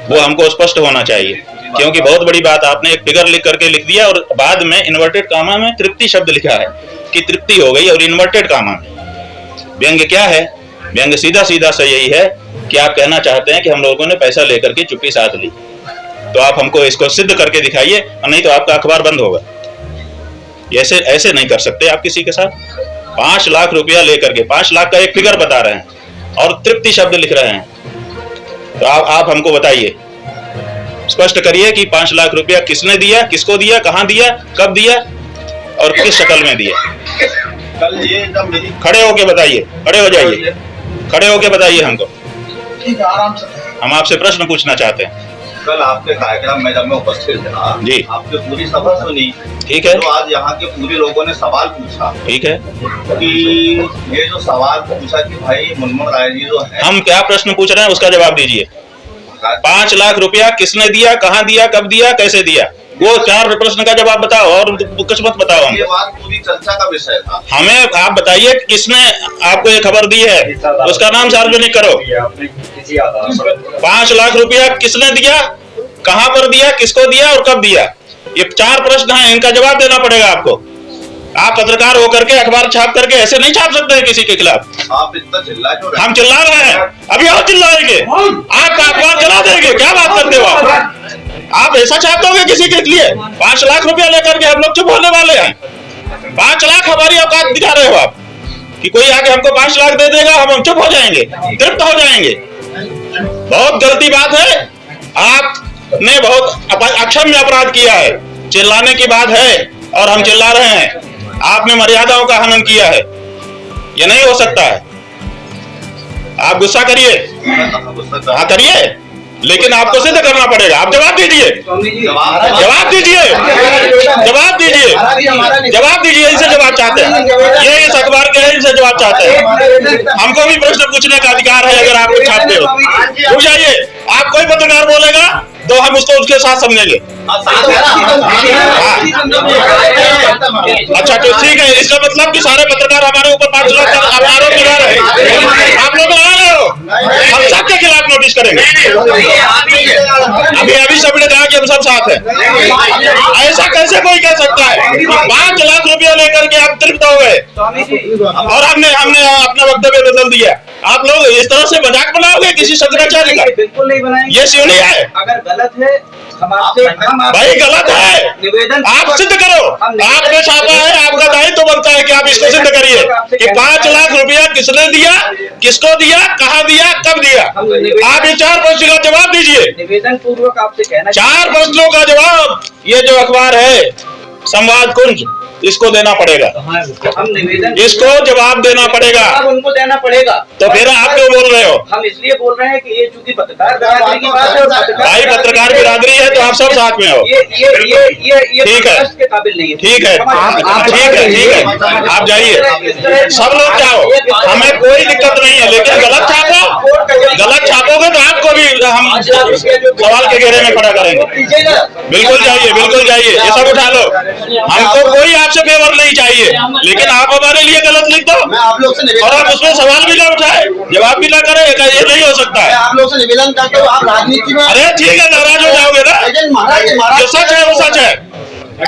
वो हमको स्पष्ट होना चाहिए। क्योंकि बहुत बड़ी बात, आपने एक फिगर लिख करके लिख दिया और बाद में इन्वर्टेड कामा में तृप्ति शब्द लिखा है कि तृप्ति हो गई, और इन्वर्टेड कामा में व्यंग्य क्या है? व्यंग्य सीधा सीधा सा यही है कि आप कहना चाहते हैं कि हम लोगों ने पैसा लेकर के चुप्पी साध ली। तो आप हमको इसको सिद्ध करके दिखाइए, नहीं तो आपका अखबार बंद होगा। ऐसे नहीं कर सकते आप किसी के साथ। 5 लाख रुपया लेकर के 5 लाख का एक फिगर बता रहे हैं और तृप्ति शब्द लिख रहे हैं। तो आप हमको बताइए, स्पष्ट करिए कि 5 लाख रुपया किसने दिया, किसको दिया, कहां दिया, कब दिया और किस शक्ल में दिया। कल ये जब मेरी खड़े होके बताइए, खड़े हो जाइए, खड़े होके बताइए हमको। हम आपसे प्रश्न पूछना चाहते हैं। कल आपके कार्यक्रम में जब मैं उपस्थित था जी, आपकी पूरी सभा सुनी। ठीक है। तो आज यहाँ के पूरे लोगों ने सवाल पूछा, ठीक है, कि ये जो सवाल पूछा कि भाई मुनमुन राय जी जो है, हम क्या प्रश्न पूछ रहे हैं उसका जवाब दीजिए। 5 लाख रुपया किसने दिया, कहाँ दिया, कब दिया, कैसे दिया, वो 4 प्रश्न का जवाब बताओ और कुछ मत बताओ ये हमको। बात पूरी चर्चा का विषय था। हमें आप बताइए किसने आपको ये खबर दी है, उसका नाम सार्वजनिक करो। 5 लाख रुपया किसने दिया, कहां पर दिया, किसको दिया और कब दिया, ये 4 प्रश्न हैं, इनका जवाब देना पड़ेगा आपको। आप पत्रकार होकर के अखबार छाप करके ऐसे नहीं छाप सकते हैं किसी के खिलाफ। आप इतना चिल्ला क्यों रहे हैं? हम चिल्ला रहे हैं, अभी और चिल्लाएंगे, आपका अखबार जला देंगे। क्या बात करते हो आप ऐसा छाप दोगे किसी के लिए? 5 लाख रुपया लेकर के हम लोग चुप होने वाले हैं? 5 लाख हमारी औकात दिखा रहे हो आप कि कोई आके हमको 5 लाख दे देगा, हम चुप हो जाएंगे, तृप्त हो जाएंगे। बहुत गलती बात है, आपने बहुत अक्षम्य अपराध किया है। चिल्लाने की बात है और हम चिल्ला रहे हैं, आपने मर्यादाओं का हनन किया है, ये नहीं हो सकता है। आप गुस्सा करिए, हाँ करिए, लेकिन आपको सिद्ध करना पड़ेगा। आप जवाब दीजिए, जवाब दीजिए, जवाब दीजिए, जवाब दीजिए। इनसे जवाब चाहते हैं, ये इस अखबार के हैं, इनसे जवाब चाहते हैं। हमको भी प्रश्न पूछने का अधिकार है अगर आप कुछ छापते हो। रुक जाइए, आप कोई पत्रकार बोलेगा तो हम उसको उसके साथ समझेंगे। अच्छा तो ठीक है, इसका मतलब कि सारे पत्रकार हमारे ऊपर 5 लाख का आरोप लगा रहे हैं। आप लोग लगा रहे हो, हम सबके खिलाफ नोटिस करेंगे। अभी सबने कहा कि हम सब साथ हैं। ऐसा कैसे कोई कह सकता है? 5 लाख रुपया लेकर के आप तृप्त हो गए और हमने अपना वक्तव्य बदल दिया। आप लोग इस तरह से मजाक बनाओगे किसी शंकराचार्य का? बिल्कुल नहीं बनाएंगे। ये क्यों नहीं है? अगर गलत है हम आपसे भाई गलत है, निवेदन आप सिद्ध करो। आपने छापा है, आपका दायित्व बनता है कि आप इसको सिद्ध करिए कि 5 लाख रुपया किसने दिया, किसको दिया, कहाँ दिया, कब दिया। आप ये 4 प्रश्नों का जवाब दीजिए। निवेदन पूर्वक आपसे कहना, 4 प्रश्नों का जवाब ये जो अखबार है संवाद कुंज, इसको देना पड़ेगा। हम निवेदन, इसको जवाब देना पड़ेगा। उनको देना पड़ेगा। तो फिर आप क्यों बोल रहे हो? हम इसलिए बोल रहे हैं कि ये चूंकि पत्रकार बिरादरी की बात है, भाई पत्रकार बिरादरी है तो आप सब साथ में हो। ये ठीक है, के काबिल नहीं है। ठीक है, ठीक है, आप जाइए, सब लोग जाओ, हमें कोई दिक्कत नहीं है। लेकिन गलत छापोगे तो आपको भी हम सवाल के घेरे में खड़ा करेंगे। बिल्कुल जाइए, बिल्कुल जाइए, ये सब उठा लो, हमको कोई आपसे फेवर नहीं चाहिए, लेकिन आप हमारे लिए गलत लिख दो मैं आप लोग से निवेदन और आप उसमें सवाल भी ना उठाए, जवाब भी ना करें, ये नहीं हो सकता मैं है। आप लोग से निवेदन करता हूँ, आप राजनीति में अरे ठीक है, नाराज हो जाओगे ना, लेकिन महाराज जो सच है वो सच है।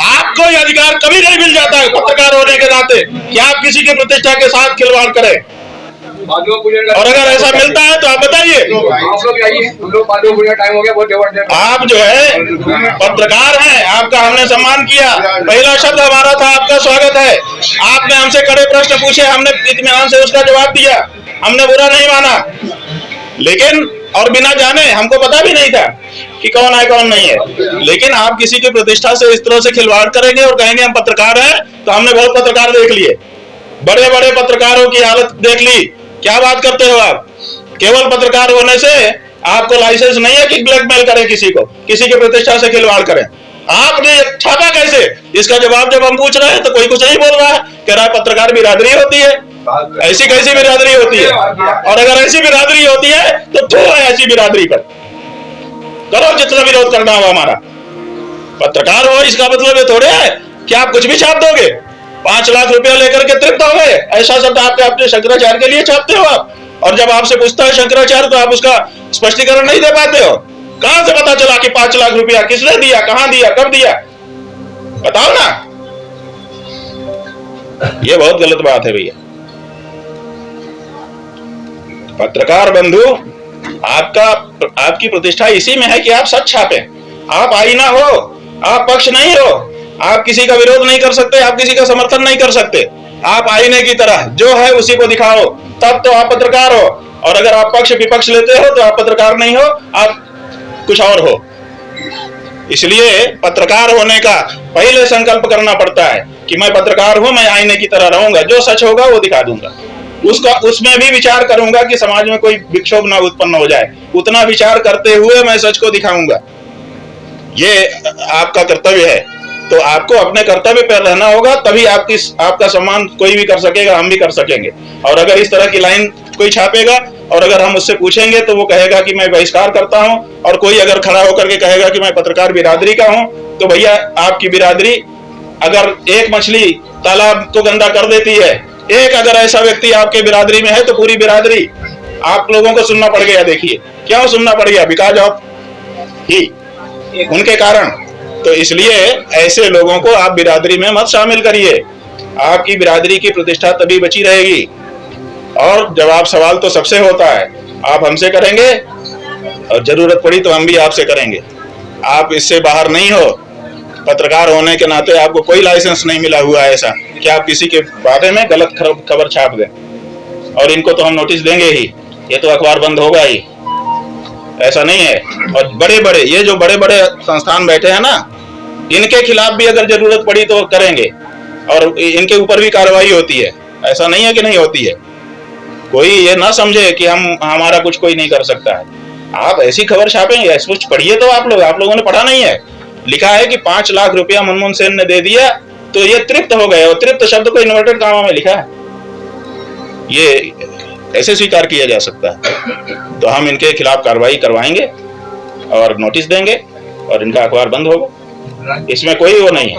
आपको ये अधिकार कभी नहीं मिल जाता है पत्रकार होने के नाते कि आप किसी की प्रतिष्ठा के साथ खिलवाड़ करें, और अगर ऐसा मिलता है तो आप बताइए। टाइम हो गया, आप जो है पत्रकार हैं, आपका हमने सम्मान किया, पहला शब्द हमारा था आपका स्वागत है। आपने हमसे कड़े प्रश्न पूछे, हमने इत्मीनान से उसका जवाब दिया, हमने बुरा नहीं माना, लेकिन और बिना जाने, हमको पता भी नहीं था कि कौन है कौन नहीं है, लेकिन आप किसी की प्रतिष्ठा से इस तरह से खिलवाड़ करेंगे और कहेंगे हम पत्रकार हैं, तो हमने बहुत पत्रकार देख लिए, बड़े बड़े पत्रकारों की हालत देख ली। क्या बात करते हो आप? केवल पत्रकार होने से आपको लाइसेंस नहीं है कि ब्लैकमेल करें किसी को, किसी की प्रतिष्ठा से खिलवाड़ करें। आपने छापा कैसे? इसका जवाब जब हम पूछ रहे हैं तो कोई कुछ नहीं बोल रहा है, कह रहा है पत्रकार बिरादरी होती है। ऐसी कैसी बिरादरी होती है? और अगर ऐसी बिरादरी होती है तो थोड़ा ऐसी बिरादरी पर करो जितना विरोध करना हो हमारा। पत्रकार हो इसका मतलब ये थोड़े है कि आप कुछ भी छाप दोगे। 5 लाख रुपया लेकर के तृप्त हो गए, ऐसा शब्द आपके अपने शंकराचार्य के लिए छापते हो आप, और जब आपसे पूछता है शंकराचार्य तो आप उसका स्पष्टीकरण नहीं दे पाते हो। कहां से पता चला कि 5 लाख रुपया किसने दिया, कहां दिया, कब दिया? बताओ ना। ये बहुत गलत बात है भैया। पत्रकार बंधु, आपकी प्रतिष्ठा इसी में है कि आप सच छापें। आप आईना हो, आप पक्ष नहीं हो, आप किसी का विरोध नहीं कर सकते, आप किसी का समर्थन नहीं कर सकते। आप आईने की तरह जो है उसी को दिखाओ, तब तो आप पत्रकार हो। और अगर आप पक्ष विपक्ष लेते हो तो आप पत्रकार नहीं हो, आप कुछ और हो। इसलिए पत्रकार होने का पहले संकल्प करना पड़ता है कि मैं पत्रकार हूं, मैं आईने की तरह रहूंगा, जो सच होगा वो दिखा दूंगा, उसमें भी विचार करूंगा कि समाज में कोई विक्षोभ ना उत्पन्न हो जाए, उतना विचार करते हुए मैं सच को दिखाऊंगा। ये आपका कर्तव्य है, तो आपको अपने कर्तव्य पर रहना होगा, तभी आपका सम्मान कोई भी कर सकेगा, हम भी कर सकेंगे। और अगर इस तरह की लाइन कोई छापेगा और अगर हम उससे पूछेंगे तो वो कहेगा कि मैं बहिष्कार करता हूं, और कोई अगर खड़ा होकर के कहेगा कि मैं पत्रकार बिरादरी का हूं, तो भैया आपकी बिरादरी, अगर एक मछली तालाब को गंदा कर देती है, एक अगर ऐसा व्यक्ति आपके बिरादरी में है तो पूरी बिरादरी आप लोगों को सुनना पड़ गया। देखिए क्यों सुनना पड़ गया? बिकॉज ऑफ ही, उनके कारण। तो इसलिए ऐसे लोगों को आप बिरादरी में मत शामिल करिए। आपकी बिरादरी की प्रतिष्ठा तभी बची रहेगी। और जवाब सवाल तो सबसे होता है, आप हमसे करेंगे और जरूरत पड़ी तो हम भी आपसे करेंगे। आप इससे बाहर नहीं हो। पत्रकार होने के नाते आपको कोई लाइसेंस नहीं मिला हुआ है ऐसा कि आप किसी के बारे में गलत खबर छाप दें। और इनको तो हम नोटिस देंगे ही, ये तो अखबार बंद होगा ही, ऐसा नहीं है। और ये जो बड़े बड़े संस्थान बैठे हैं ना, इनके खिलाफ भी अगर जरूरत पड़ी तो करेंगे, और इनके ऊपर भी कार्रवाई होती है। ऐसा नहीं है कि नहीं होती है। कोई ये ना समझे कि हमारा कुछ कोई नहीं कर सकता है। आप ऐसी खबर छापेंगे, कुछ पढ़िए तो आप लोगों ने पढ़ा नहीं है। लिखा है कि 5 लाख रुपया मनमोहन सेन ने दे दिया तो ये तृप्त हो गए, और तृप्त शब्द को इन्वर्टेड कामा में लिखा है। ये ऐसे स्वीकार किया जा सकता है? तो हम इनके खिलाफ कार्रवाई करवाएंगे और नोटिस देंगे और इनका अखबार बंद होगा। इसमें कोई वो नहीं है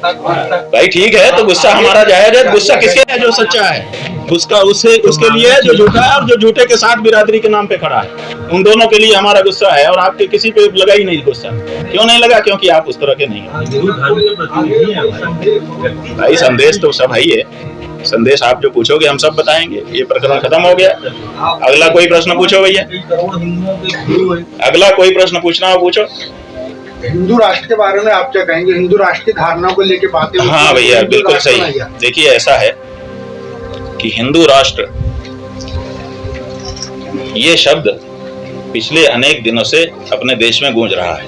भाई। ठीक है, तो गुस्सा हमारा जायज है। गुस्सा किसके है? जो सच्चा है उसके लिए है, जो झूठा है और जो झूठे के साथ बिरादरी के नाम पे खड़ा है, उन दोनों के लिए हमारा गुस्सा है। और आपके किसी पे लगा ही नहीं गुस्सा। क्यों नहीं लगा? क्योंकि आप उस तरह के नहीं हो भाई। संदेश तो सब है ही है। संदेश आप जो पूछोगे हम सब बताएंगे। ये प्रकरण खत्म हो गया। अगला कोई प्रश्न पूछो भैया, अगला कोई प्रश्न पूछना हो पूछो। हिंदू राष्ट्र के बारे में आप क्या कहेंगे? हिंदू राष्ट्र की धारणा को लेकर बातें। हाँ भैया, बिल्कुल सही। देखिए ऐसा है कि हिंदू राष्ट्र, ये शब्द पिछले अनेक दिनों से अपने देश में गूंज रहा है।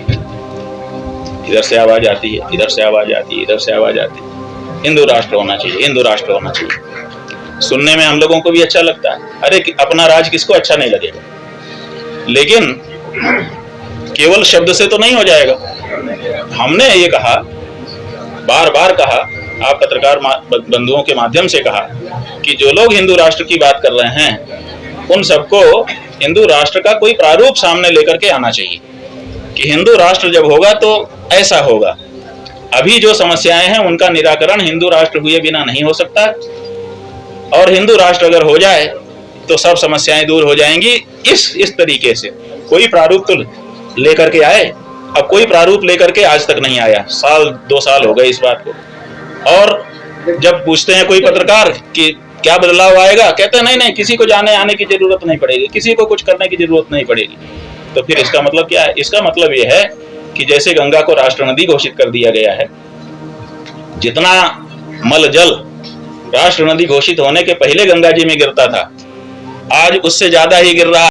इधर से आवाज आती है, इधर से आवाज आती है, इधर से आवाज आती है, हिंदू राष्ट्र होना चाहिए, हिंदू राष्ट्र होना चाहिए। सुनने में हम लोगों को भी अच्छा लगता है। अरे अपना राज किसको अच्छा नहीं लगेगा? लेकिन केवल शब्द से तो नहीं हो जाएगा। हमने ये कहा, बार बार कहा, आप पत्रकार बंधुओं के माध्यम से कहा कि जो लोग हिंदू राष्ट्र की बात कर रहे हैं उन सबको हिंदू राष्ट्र का कोई प्रारूप सामने लेकर के आना चाहिए कि हिंदू राष्ट्र जब होगा तो ऐसा होगा। अभी जो समस्याएं हैं उनका निराकरण हिंदू राष्ट्र हुए बिना नहीं हो सकता, और हिंदू राष्ट्र अगर हो जाए तो सब समस्याएं दूर हो जाएंगी। इस तरीके से कोई प्रारूप तो लेकर के आए, अब कोई प्रारूप लेकर के आज तक नहीं आया, 1-2 साल हो गए इस बात को। और जब पूछते हैं कोई पत्रकार कि क्या बदलाव आएगा, कहते हैं नहीं नहीं, किसी को जाने आने की जरूरत नहीं पड़ेगी, किसी को कुछ करने की जरूरत नहीं पड़ेगी। तो फिर इसका मतलब क्या है? इसका मतलब यह है कि जैसे गंगा को राष्ट्र नदी घोषित कर दिया गया है, जितना मल जल राष्ट्र नदी घोषित होने के पहले गंगा जी में गिरता था, आज उससे ज्यादा ही गिर रहा